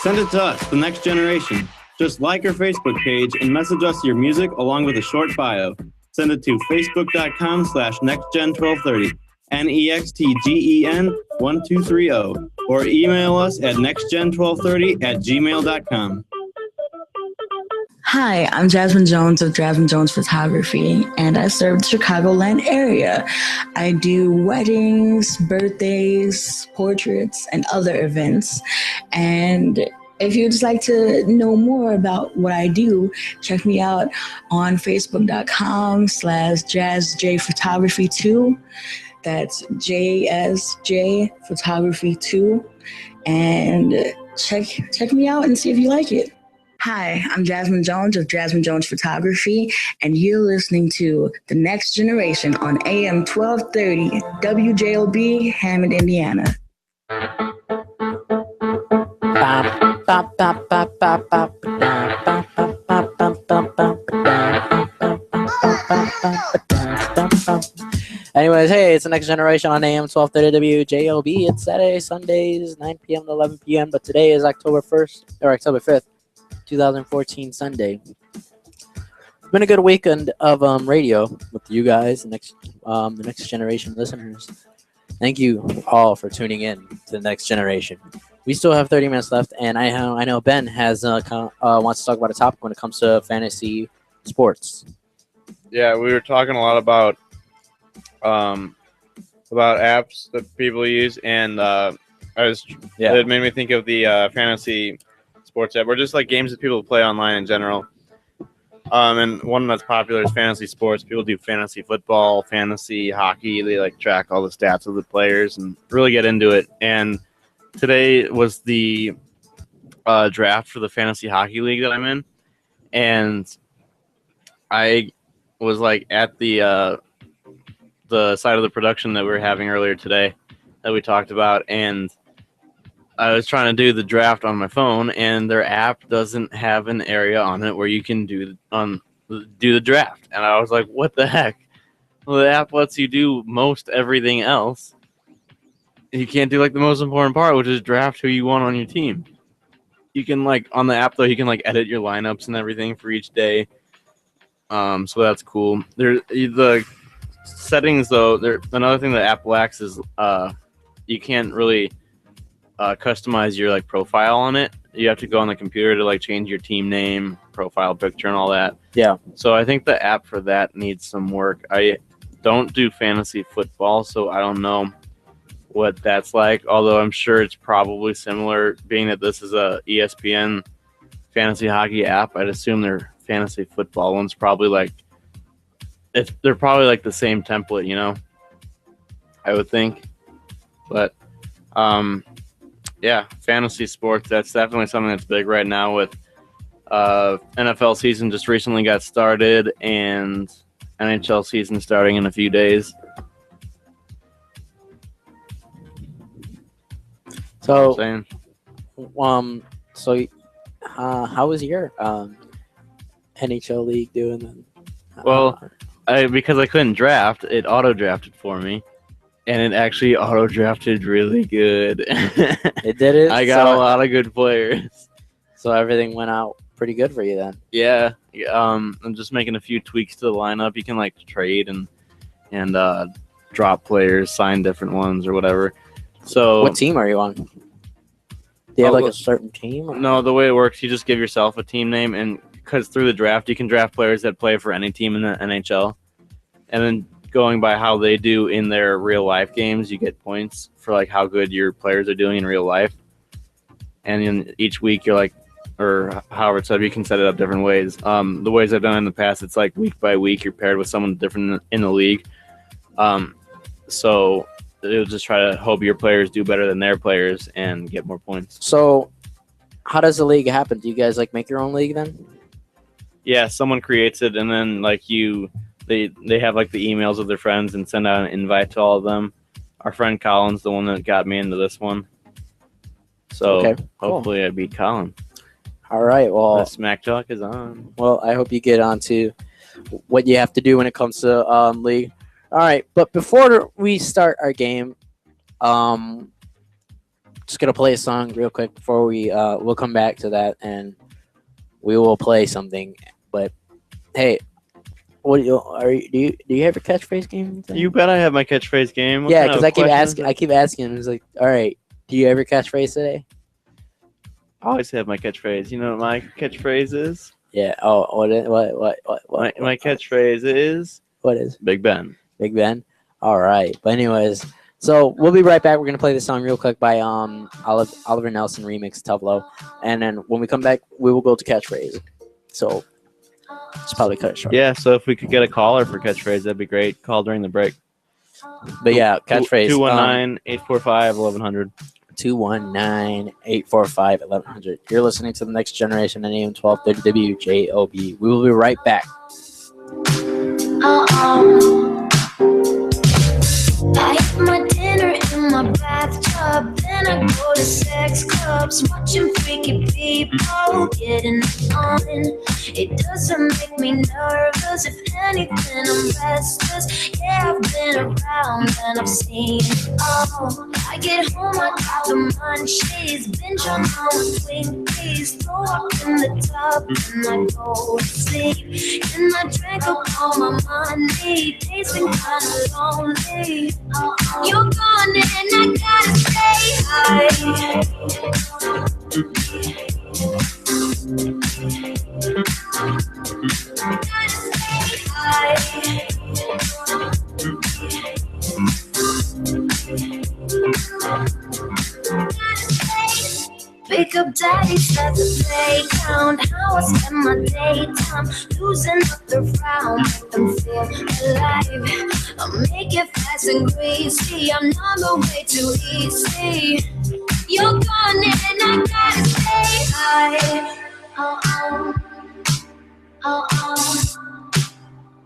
Send it to us, The Next Generation. Just like our Facebook page and message us your music along with a short bio. Send it to facebook.com/nextgen1230, NEXTGEN1230, or email us at nextgen1230@gmail.com. Hi, I'm Jasmine Jones of Jasmine Jones Photography, and I serve the Chicagoland area. I do weddings, birthdays, portraits, and other events. And if you'd just like to know more about what I do, check me out on facebook.com/JazzJPhotography2. That's JSJ Photography 2. And check me out and see if you like it. Hi, I'm Jasmine Jones of Jasmine Jones Photography, and you're listening to The Next Generation on AM 1230 WJOB, Hammond, Indiana. Anyways, hey, it's The Next Generation on AM 1230 WJOB. It's Saturday, Sundays, 9 p.m. to 11 p.m., but today is October 5th. 2014 Sunday. It's been a good weekend of radio with you guys, the next generation listeners. Thank you all for tuning in to The Next Generation. we still have 30 minutes left, and I know Ben has wants to talk about a topic when it comes to fantasy sports. Yeah, we were talking a lot about apps that people use, and it made me think of the fantasy sports app, or just like games that people play online in general. And one that's popular is fantasy sports. People do fantasy football, fantasy hockey. They like track all the stats of the players and really get into it. And today was the draft for the fantasy hockey league that I'm in, and I was like at the side of the production that we were having earlier today that we talked about, and I was trying to do the draft on my phone, and their app doesn't have an area on it where you can do the draft. And I was like, what the heck? Well, the app lets you do most everything else. You can't do like the most important part, which is draft who you want on your team. You can like on the app though, you can like edit your lineups and everything for each day. So that's cool. The settings though, another thing the app lacks is you can't really customize your like profile on it. You have to go on the computer to like change your team name, profile picture, and all that. Yeah. So I think the app for that needs some work. I don't do fantasy football, so I don't know what that's like. Although I'm sure it's probably similar, being that this is a ESPN fantasy hockey app. I'd assume their fantasy football one's probably like they're probably like the same template, you know. I would think, but yeah, fantasy sports, that's definitely something that's big right now with NFL season just recently got started and NHL season starting in a few days. So, how was your NHL league doing then? Well, because I couldn't draft, it auto-drafted for me. And it actually auto-drafted really good. It did it? I got a lot of good players. So everything went out pretty good for you then? Yeah. I'm just making a few tweaks to the lineup. You can like trade and drop players, sign different ones or whatever. So what team are you on? Do you have like a certain team? Or? No, the way it works, you just give yourself a team name, and because through the draft, you can draft players that play for any team in the NHL. And then going by how they do in their real life games, you get points for like how good your players are doing in real life. And in each week you're like, or however it's up, you can set it up different ways. The ways I've done it in the past, it's like week by week you're paired with someone different in the league. So it'll just try to hope your players do better than their players and get more points. So how does the league happen? Do you guys like make your own league then? Yeah, someone creates it, and then like they have like the emails of their friends and send out an invite to all of them. Our friend Colin's the one that got me into this one. So okay, hopefully cool. I beat Colin. All right, well, the Smack Talk is on. Well, I hope you get on to what you have to do when it comes to league. All right, but before we start our game, just gonna play a song real quick before we'll come back to that and we will play something. But hey, what do you have a catchphrase game? You bet I have my catchphrase game. Yeah, because I keep asking. It's like, all right, do you have your catchphrase today? I always have my catchphrase. You know what my catchphrase is? Yeah. Oh, what? My catchphrase is. What is? Big Ben. Big Ben. All right. But anyways, so we'll be right back. We're gonna play this song real quick by Oliver Nelson remix Tuvlo, and then when we come back, we will go to catchphrase. So it's probably cut it short. Yeah. So if we could get a caller for catchphrase, that'd be great. Call during the break. But yeah, catchphrase 219-845-1100. 219-845-1100. You're listening to the Next Generation on AM 1230 WJOB. We will be right back. I eat my dinner in my bathtub, then I go to sex clubs, watching freaky people getting on. It doesn't make me nervous, if anything I'm restless. Yeah, I've been around and I've seen it all. I I get home, I got the munchies, binge on all the Twinkies, throw up in the tub, and I go to sleep. And I drank up all my money, tasting kinda lonely. You're gone and I gotta stay high. Gotta stay high. Pick up daddies at the playground. How I spend my daytime, losing up the round, make them feel alive. I'll make it fast and greasy. I'm not the way too easy. You're gone and I gotta stay high. Oh oh, oh oh,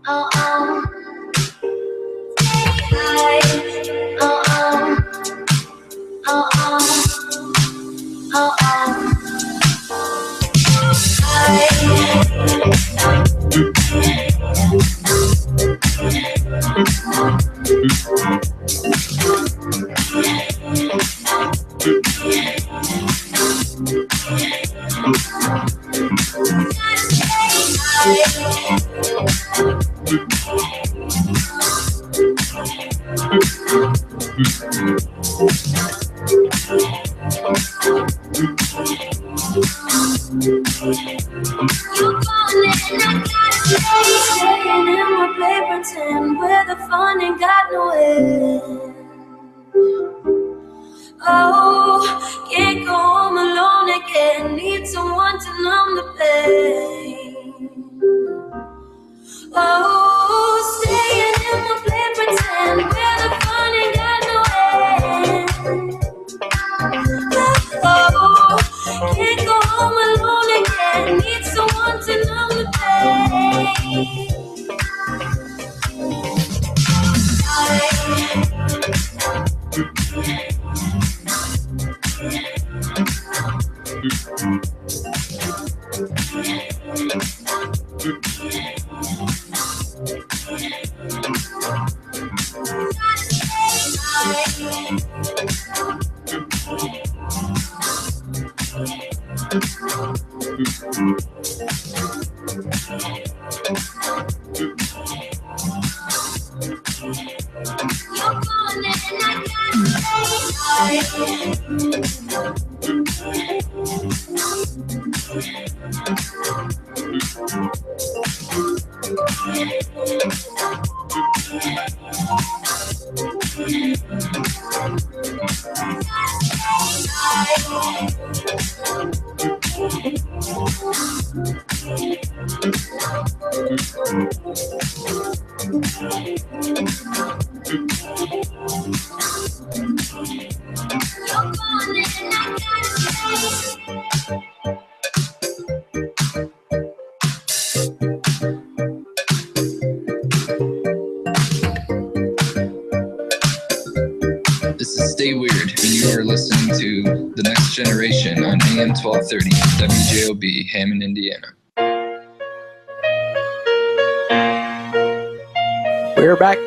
oh oh. Stay high. Oh oh, oh oh. Oh, oh. Staying in my play pretend where the fun ain't got no end. Oh, can't go home alone again. Need someone to numb the pain. Oh, staying in my play pretend where the fun ain't got no end. Oh, can't go home alone again. Need someone to numb the pain. This is Stay Weird, and you are listening to The Next Generation on AM 1230, WJOB, Hammond, Indiana. We're back.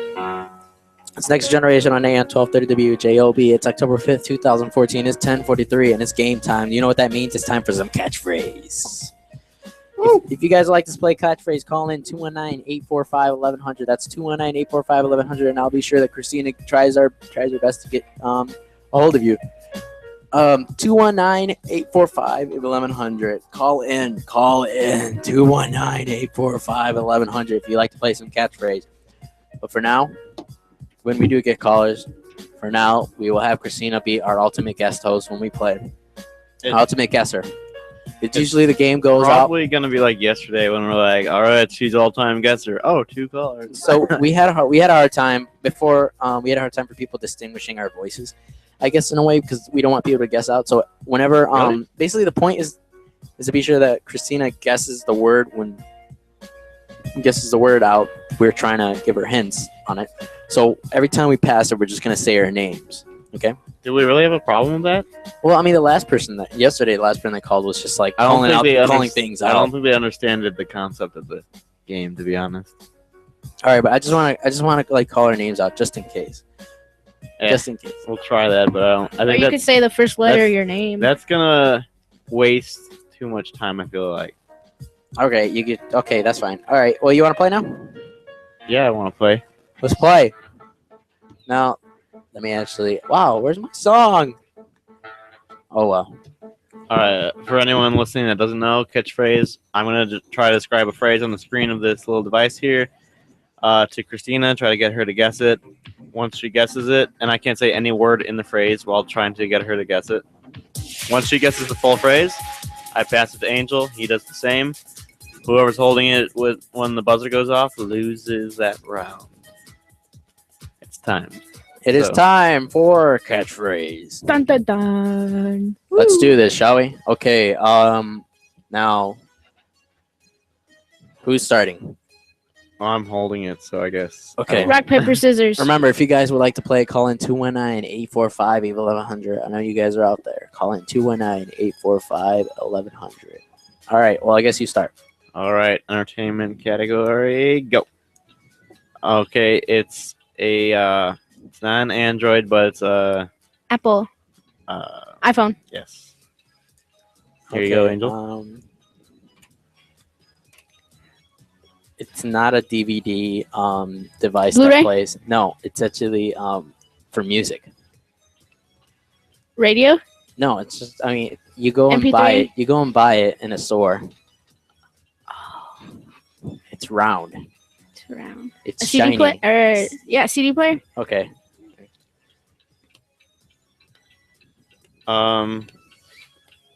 It's Next Generation on AM 1230 WJOB. It's October 5th, 2014. It's 10:43, and it's game time. You know what that means? It's time for some catchphrase. If you guys like to play catchphrase, call in 219-845-1100. That's 219-845-1100, and I'll be sure that Christina tries her best to get a hold of you. 219-845-1100. Call in 219-845-1100 if you like to play some catchphrase. But for now, when we do get callers, for now we will have Christina be our ultimate guest host when we play. Ultimate guesser. It's usually the game goes probably gonna be like yesterday when we're like, all right, she's all-time guesser. Oh, 2 callers. So we had a hard time before. We had a hard time for people distinguishing our voices, I guess, in a way, because we don't want people to guess out. So whenever basically the point is to be sure that Christina guesses the word out. We're trying to give her hints on it. So every time we pass her, we're just gonna say her names. Okay. Did we really have a problem with that? Well, I mean, the last person that called was just like calling things out. I don't think they understand the concept of the game, to be honest. All right, but I just want to like call our names out just in case. Yeah, Just in case. we'll try that, but I don't. I Or think you could that's, say the first letter of that's- your name. that's gonna waste too much time. I feel like. Okay, you get. Okay, that's fine. All right. Well, you want to play now? Yeah, I want to play. Let's play. Now, let me actually. Wow, where's my song? Oh well. All right, for anyone listening that doesn't know catchphrase, I'm gonna try to describe a phrase on the screen of this little device here to Christina. Try to get her to guess it. Once she guesses it, and I can't say any word in the phrase while trying to get her to guess it. Once she guesses the full phrase, I pass it to Angel. He does the same. Whoever's holding it when the buzzer goes off loses that round. It's time. It is So- time for catchphrase. Dun dun dun. Let's Woo. do this, shall we? Okay. Now, who's starting? I'm holding it, so I guess. Okay. Rock, paper, scissors. Remember, if you guys would like to play, call in 219-845-1100. I know you guys are out there. Call in 219-845-1100. All right. Well, I guess you start. All right, entertainment category, go. Okay, it's a it's not an Android, but it's a Apple. iPhone. yes. Here you go, Okay, Angel. It's not a DVD device Blu-ray? that plays. No, it's actually for music. Radio. No, it's just. I mean, you go and buy MP3? it. You go and buy it in a store. It's round. It's around. It's A CD shiny. player. Yeah, CD player. Okay.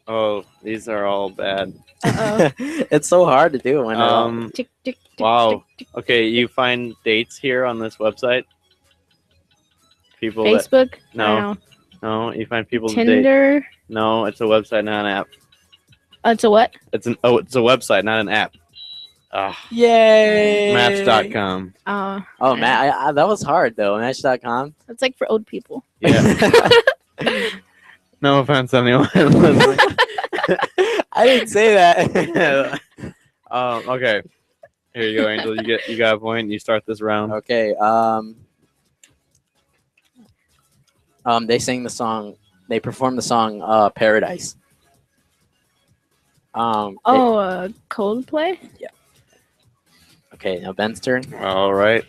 Oh, these are all bad. Uh-oh. It's so hard to do when Tick, tick, tick, Wow. tick, tick. Okay, you find dates here on this website. People that Facebook. I no, don't know. no, you find people's date. Tinder. No, it's a website, not an app. It's a what? It's a website, not an app. Ah, Yay! Maps.com. Oh man, that was hard though. Match.com. That's like for old people. Yeah. No offense, anyone listening. I didn't say that. Okay. Here you go, Angel. You got a point. You start this round. Okay. They sang the song. They performed the song "Paradise." Coldplay. Okay, now Ben's turn. All right.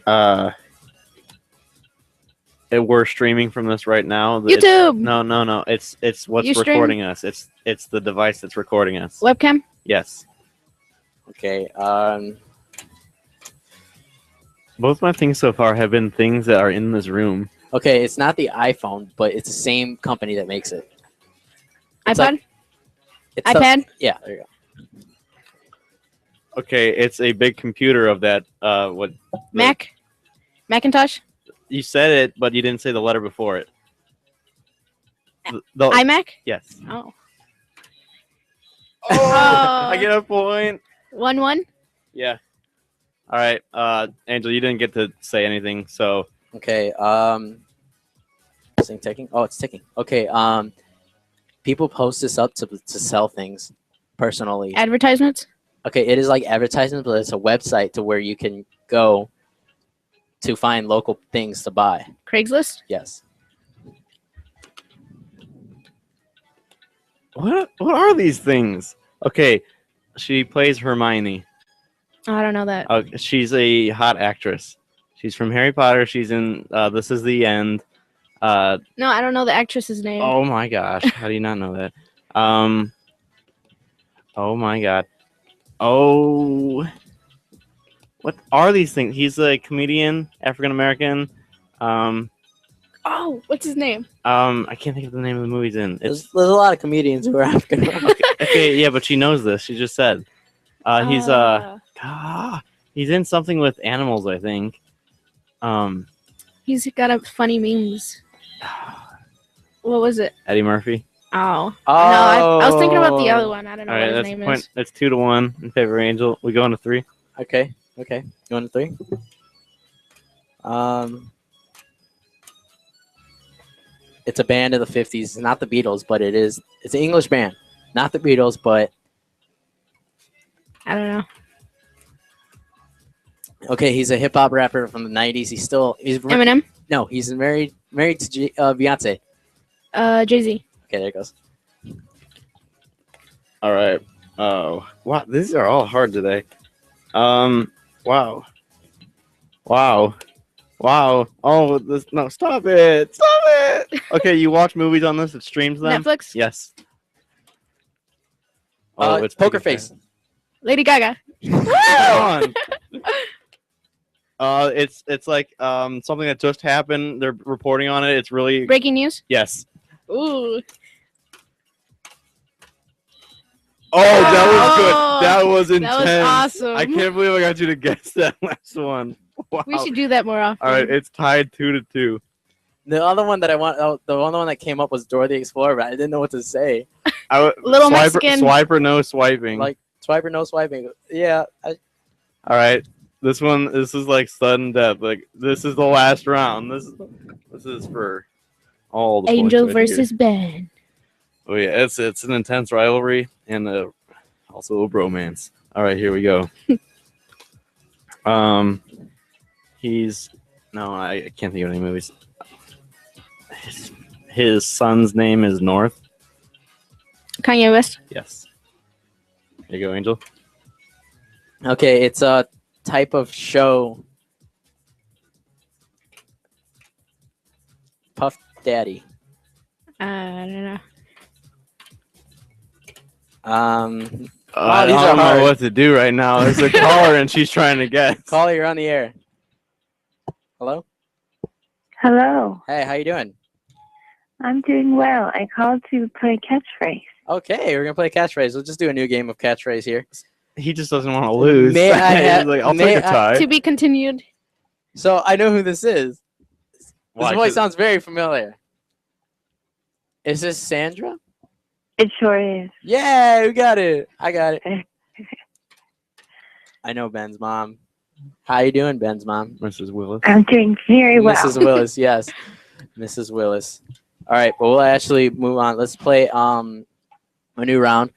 We're streaming from this right now. YouTube. No. It's what's You stream? recording us. It's the device that's recording us. Webcam. Yes. Okay. Both my things so far have been things that are in this room. Okay, it's not the iPhone, but it's the same company that makes it. It's iPod. like- it's iPad. Yeah, there you go. Okay, it's a big computer of that. What? Mac. Macintosh. You said it, but you didn't say the letter before it. The- iMac. Yes. Oh. I get a point. 1-1. Yeah. All right. Angel, you didn't get to say anything, so Okay. Is it ticking? Oh, it's ticking. Okay. People post this up to sell things personally. Advertisements. Okay, it is like advertisement, but it's a website to where you can go to find local things to buy. Craigslist. Yes. what are these things? Okay, she plays Hermione. Oh, I don't know that. She's a hot actress. She's from Harry Potter. She's in This Is the End. No, I don't know the actress's name. Oh my gosh, how do you not know that? Oh my god. Oh, what are these things? He's a comedian, African American. Oh, what's his name? I can't think of the name of the movie he's in. There's a lot of comedians who are African. Okay, yeah, but she knows this. She just said. He's in something with animals, I think. He's got a funny memes. What was it? Eddie Murphy. Oh. No, I was thinking about the other one. I don't know All right, what his that's name point. is. That's 2-1 in favor of Angel. We go into 3. Okay. Going to 3. It's a band of the 50s. It's not the Beatles, but it's an English band. Not the Beatles, but I don't know. okay, he's a hip hop rapper from the 90s. He's Eminem. No, he's married to Beyonce. Jay-Z. Okay, there it goes. All right. Oh, wow. These are all hard today. Wow. Oh, this. No, stop it. Stop it. Okay, you watch movies on this? It streams them? Netflix? Yes. It's Poker Face. Lady Gaga. Come on. It's like something that just happened. They're reporting on it. It's really Breaking news? Yes. Ooh. Oh, that was good. That was intense. That was awesome. I can't believe I got you to guess that last one. Wow. We should do that more often. All right, it's tied 2-2. The other one that I want, the other one that came up was Dora the Explorer, but I didn't know what to say. Little Mexican. Swiper, no swiping. Like swiper, no swiping. Yeah. All right, this is like sudden death. Like this is the last round. This is for all the Angel points right versus here. Ben. Oh yeah, it's an intense rivalry and also a bromance. All right, here we go. I can't think of any movies. His son's name is North. Kanye West. Yes. Here you go, Angel. Okay, it's a type of show. Puff Daddy. I don't know. I these are don't know hard. what to do right now. There's a caller and she's trying to guess. Caller, you're on the air. Hello? Hello. Hey, how you doing? I'm doing well. I called to play catchphrase. Okay, we're gonna play catchphrase. We'll just do a new game of catchphrase here. He just doesn't want to lose. May I He's have- like, I'll may take a I- tie. To be continued. So I know who this is. Why? This voice 'Cause- sounds very familiar. Is this Sandra? It sure is. Yeah, we got it. I got it. I know Ben's mom. How you doing, Ben's mom? Mrs. Willis. I'm doing very well. Mrs. Willis, yes. Mrs. Willis. All right, but we'll actually move on. Let's play a new round.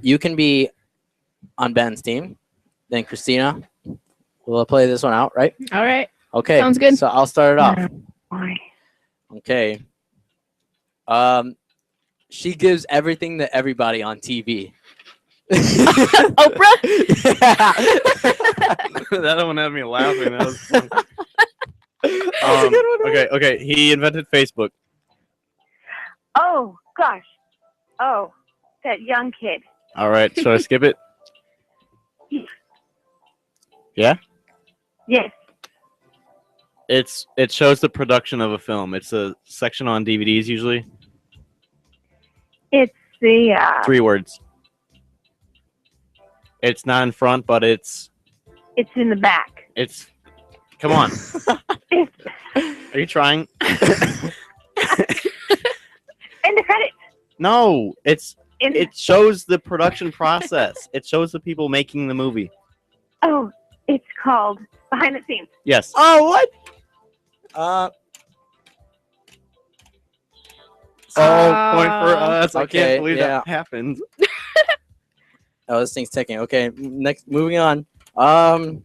You can be on Ben's team. Then Christina, we'll play this one out, right? All right. Okay. Sounds good. So I'll start it off. Why? Okay. She gives everything to everybody on TV. Oprah? That one had me laughing. That was fun. Okay. He invented Facebook. Oh, gosh. Oh, that young kid. All right. Should I skip it? Yeah. Yes. It shows the production of a film. It's a section on DVDs usually. It's the 3 words. It's not in front, but it's in the back. It's. Come on. Are you trying? In the credits. No, it In shows the production process. It shows the people making the movie. Oh, it's called Behind the Scenes. Yes. Oh, what? Point for us. I Okay, can't believe yeah. that happened. Oh, this thing's ticking. Okay, next, moving on. Wow,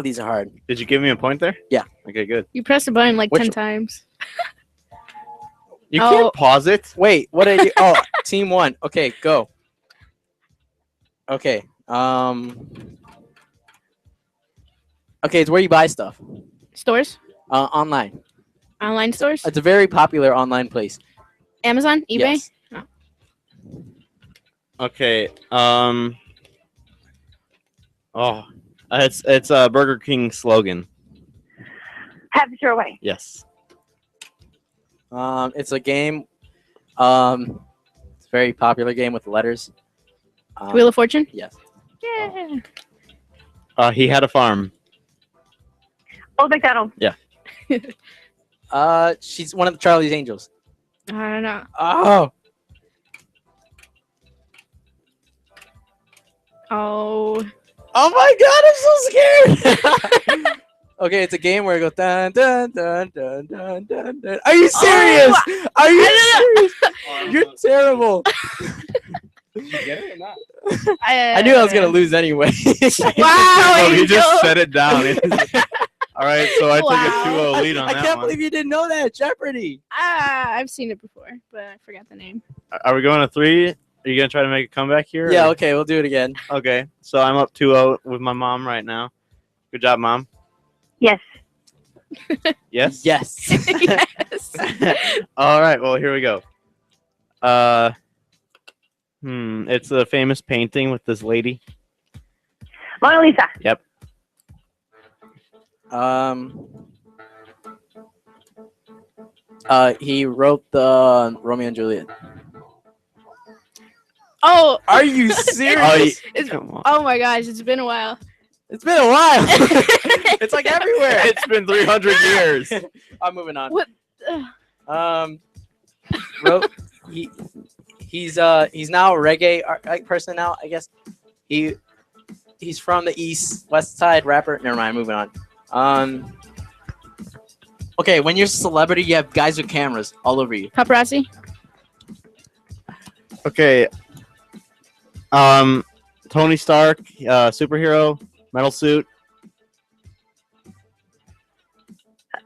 these are hard. Did you give me a point there? Yeah. Okay, good. You pressed the button like Which 10 times. You Oh. can't pause it. Wait, what did I do? Oh, team 1. Okay, go. Okay. Okay, it's where you buy stuff. Stores? Online. Online stores? It's a very popular online place. Amazon? eBay? Yes. Okay. It's a Burger King slogan. Have it your way. Yes. It's a game. It's a very popular game with letters. Wheel of Fortune? Yes. Yeah. He had a farm. Old McDonald. Yeah. She's one of the Charlie's Angels. I don't know. Oh. Oh. Oh my God! I'm so scared. Okay, it's a game where it goes dun dun dun dun dun dun dun. Are you serious? Are you serious? You're terrible. Did you get it or not? I knew I was gonna lose anyway. Wow, Oh, he Angel. just set it down. All right, so I took Wow. a 2-0 lead on I that can't one. believe you didn't know that. Jeopardy. I've seen it before, but I forgot the name. Are we going to 3? Are you going to try to make a comeback here? Yeah, or- okay, we'll do it again. Okay, so I'm up 2-0 with my mom right now. Good job, Mom. Yes. Yes? Yes. Yes. All right, well, here we go. It's a famous painting with this lady. Mona Lisa. Yep. He wrote the Romeo and Juliet. Oh, Are you serious? it's, Come on. oh my gosh, it's been a while. It's been a while. It's like everywhere. It's been 300 years. I'm moving on. What? Wrote he's now a reggae person now, I guess. He's from the West Side rapper. Never mind, moving on. Okay, when you're a celebrity, you have guys with cameras all over you. Paparazzi. Okay. Tony Stark, superhero, metal suit.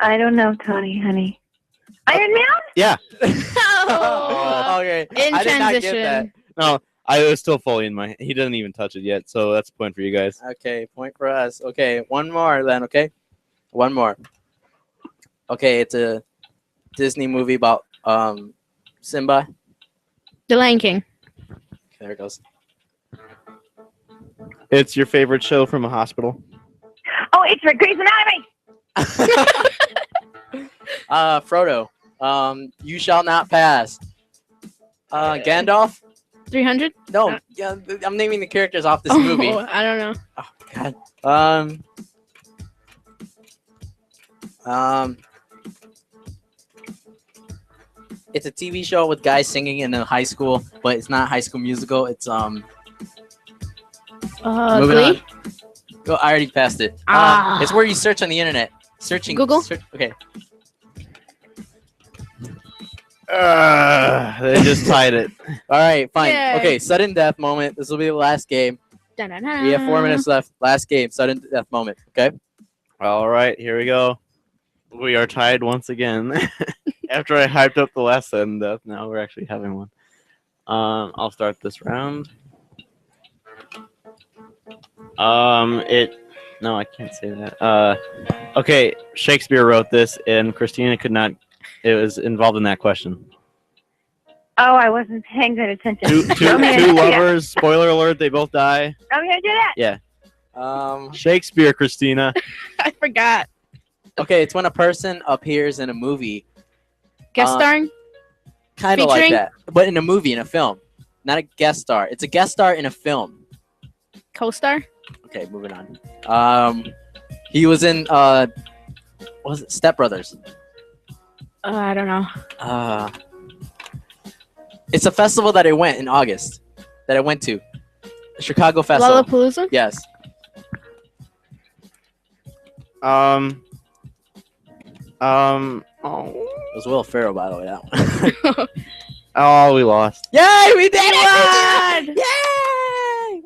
I don't know, Tony, honey. Iron Man? Yeah. Oh, Okay. in I did not get transition. No, I was still fully in my. He doesn't even touch it yet, so that's a point for you guys. Okay, point for us. Okay, one more then, okay? One more. Okay, it's a Disney movie about Simba. The Lion King. There it goes. It's your favorite show from a hospital. Oh, it's for Grey's Anatomy. Frodo. You shall not pass. Gandalf? 300? No, yeah, I'm naming the characters off this movie. I don't know. God. It's a TV show with guys singing in a high school, but it's not High School Musical. It's moving Glee? on. Oh, I already passed it. Ah. It's where you search on the internet. Searching Google? Okay. They just tied it. All right, fine. Yay. Okay, sudden death moment. This will be the last game. Da-da-da. We have 4 minutes left. Last game, sudden death moment. Okay. All right, here we go. We are tied once again. After I hyped up the last sudden death, now we're actually having one. I'll start this round. No, I can't say that. Okay, Shakespeare wrote this, and Christina could not. It was involved in that question. Oh, I wasn't paying good attention. Two lovers. Spoiler alert: they both die. I'm gonna do that. Yeah. Shakespeare, Christina. I forgot. Okay, it's when a person appears in a movie. Guest starring? Kind of like Featuring? that, but in a movie, in a film, not a guest star. It's a guest star in a film. Co-star? Okay, moving on. He was in what was it Step Brothers? I don't know. It's a festival that I went in August. That I went to, a Chicago festival. Lollapalooza? Yes. It was Will Ferrell, by the way. That one. Oh, we lost. Yay, we did it! Yay!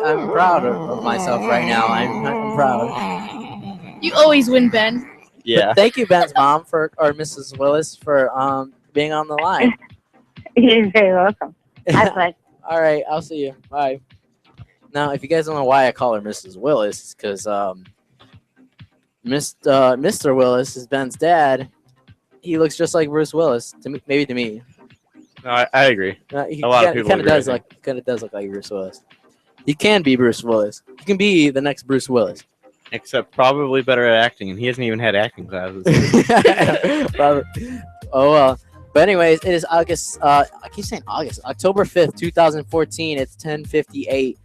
I'm proud of myself right now. I'm proud. You always win, Ben. Yeah. Thank you, Ben's mom, or Mrs. Willis, for being on the line. You're very welcome. Have fun. All right, I'll see you. Bye. Now, if you guys don't know why I call her Mrs. Willis, it's because Mr. Willis is Ben's dad. He looks just like Bruce Willis to me, maybe to me. No, I agree. He A lot of he people kind of agree, I does think. look like Bruce Willis. He can be Bruce Willis. He can be the next Bruce Willis. Except probably better at acting, and he hasn't even had acting classes. Probably. Oh well. But anyways, it is August. I keep saying August. October 5th, 2014. It's 10:58.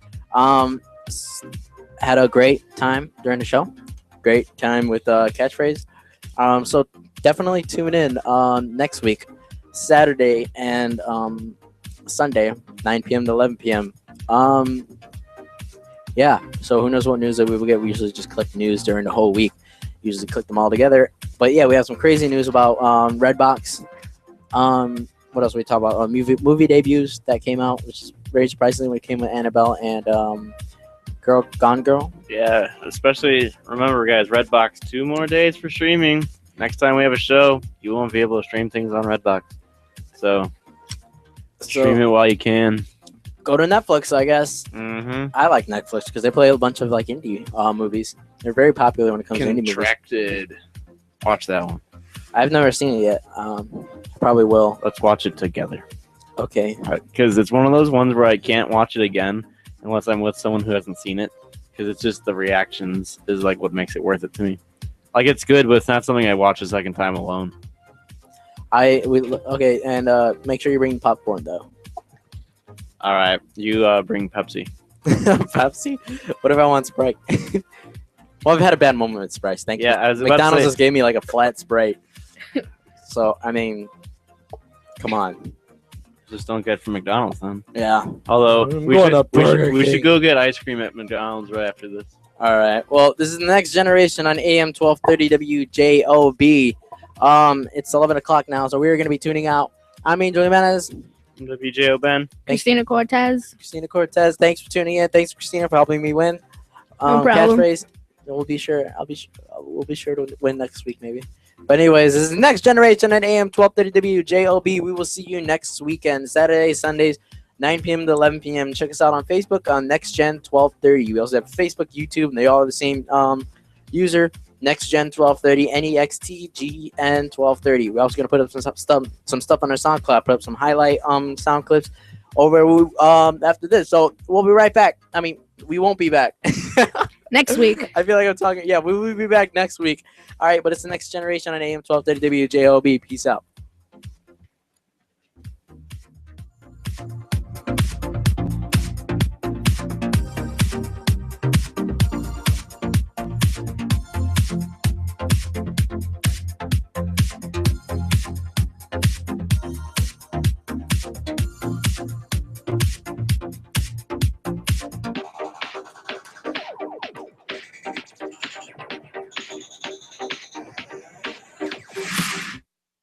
Had a great time during the show. Great time with catchphrase. So definitely tune in next week, Saturday and Sunday, 9 p.m. to 11 p.m. Yeah. So who knows what news that we will get? We usually just click news during the whole week. Usually click them all together. But yeah, we have some crazy news about Redbox. What else we talk about? Movie debuts that came out, which is very surprising when it came with Annabelle and Gone Girl. Yeah, especially remember, guys, Redbox 2 more days for streaming. Next time we have a show, you won't be able to stream things on Redbox. So stream it while you can. Go to Netflix, I guess. Mm-hmm. I like Netflix because they play a bunch of like indie movies. They're very popular when it comes to indie movies. Contracted. Watch that one. I've never seen it yet. Probably will. Let's watch it together. Okay. Because it's one of those ones where I can't watch it again unless I'm with someone who hasn't seen it. Because it's just the reactions is like what makes it worth it to me. Like it's good, but it's not something I watch a second time alone. Okay, and make sure you bring popcorn though. All right, you bring Pepsi. Pepsi? What if I want Sprite? Well, I've had a bad moment with Sprite. Thank you. I was about McDonald's to say, just gave me like a flat Sprite. So I mean, come on. Just don't get from McDonald's then. Yeah. Although I'm we should go get ice cream at McDonald's right after this. All right. Well, this is the Next Generation on AM 1230 WJOB. It's 11 o'clock now, so we're going to be tuning out. I'm Angel Jimenez. I'm WJO Ben. Christina Cortez. Christina Cortez. Thanks for tuning in. Thanks, Christina, for helping me win. No problem. Catchphrase. We'll be sure to win next week, maybe. But anyways, this is the Next Generation at AM 1230 WJOB. We will see you next weekend, Saturdays, Sundays, 9 p.m. to 11 p.m. Check us out on Facebook on Next Gen 1230. We also have Facebook, YouTube, and they all have the same user, Next Gen 1230, NEXTGN 1230. We're also gonna put up some stuff on our SoundCloud, put up some highlight sound clips over after this. So we'll be right back. I mean, we won't be back next week. I feel like I'm talking. Yeah, we will be back next week. All right, but it's the Next Generation on AM 1230 WJOB. Peace out.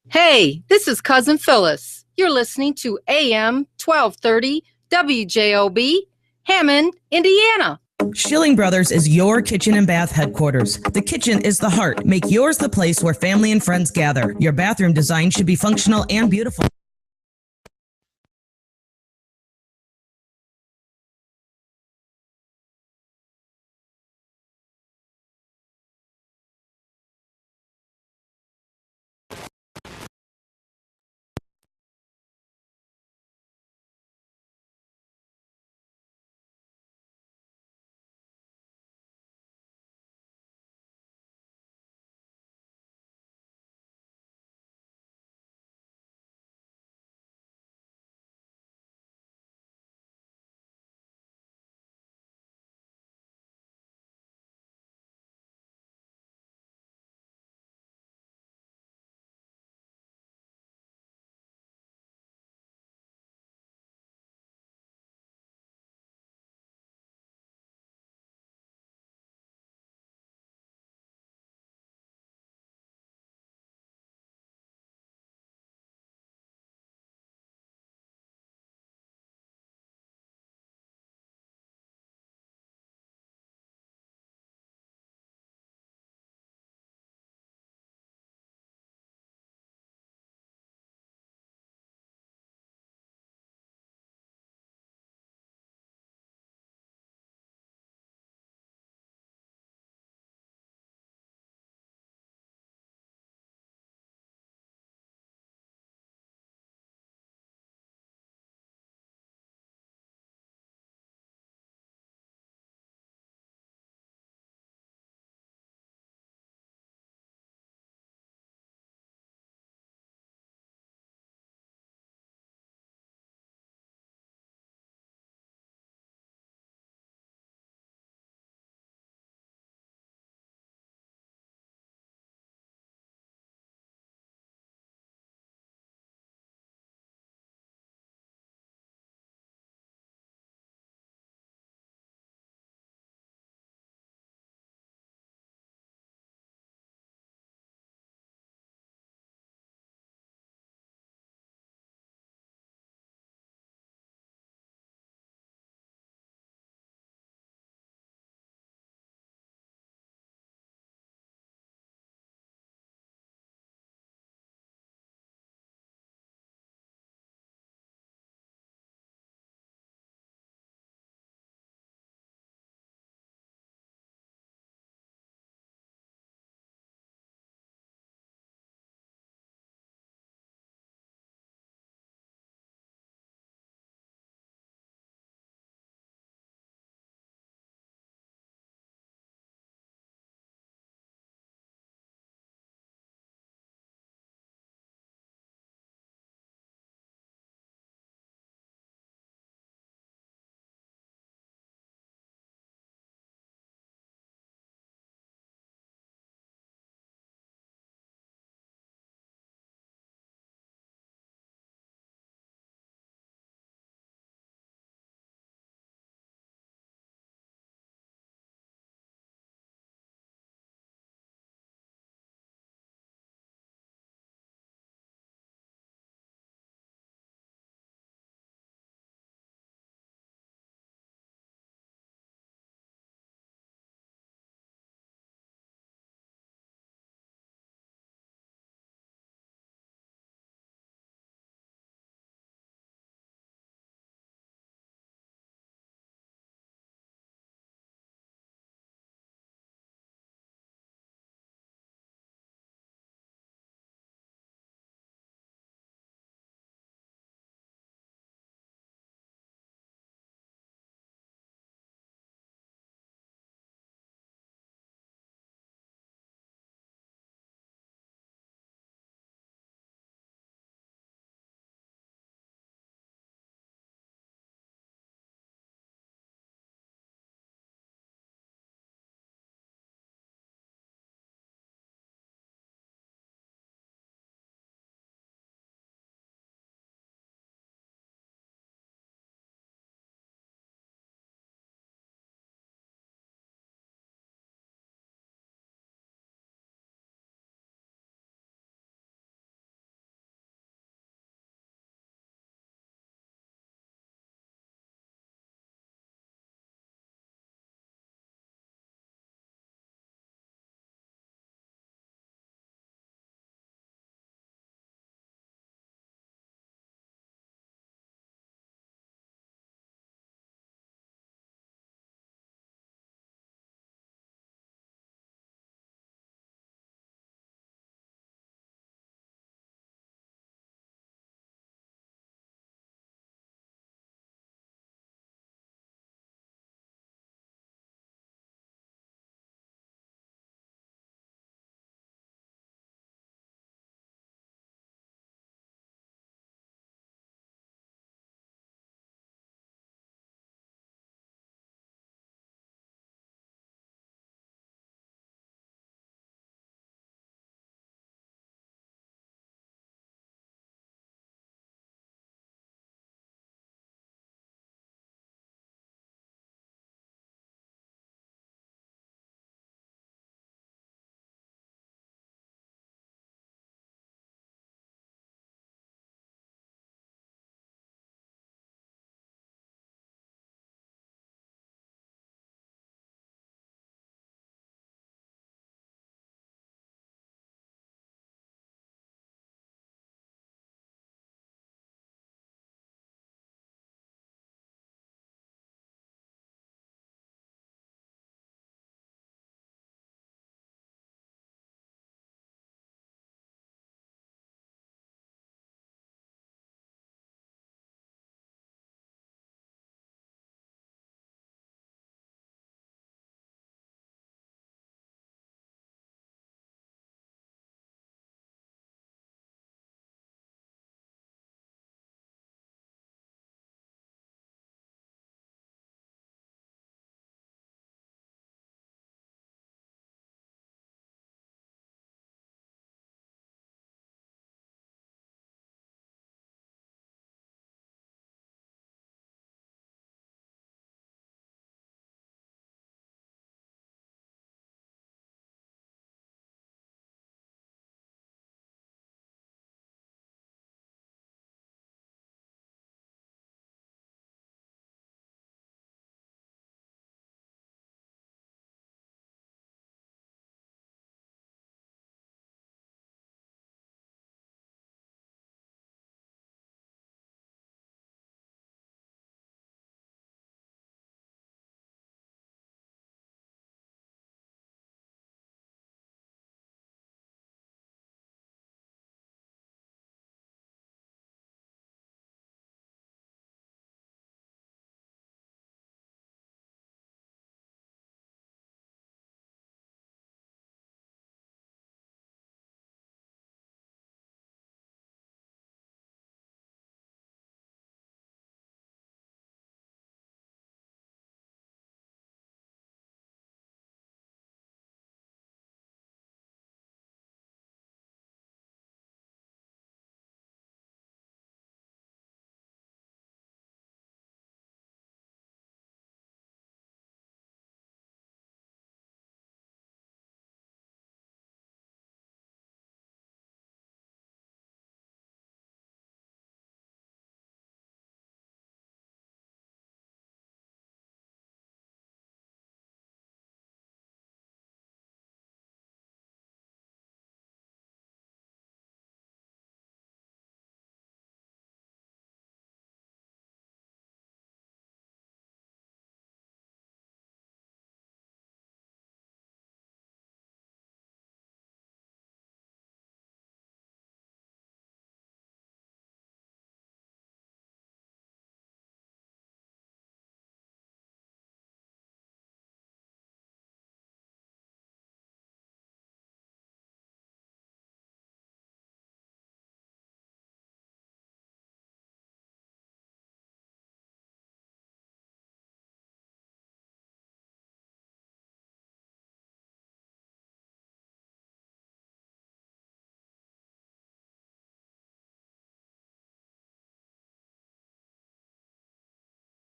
Hey, this is Cousin Phyllis. You're listening to AM 1230 WJOB, Hammond, Indiana. Schilling Brothers is your kitchen and bath headquarters. The kitchen is the heart. Make yours the place where family and friends gather. Your bathroom design should be functional and beautiful.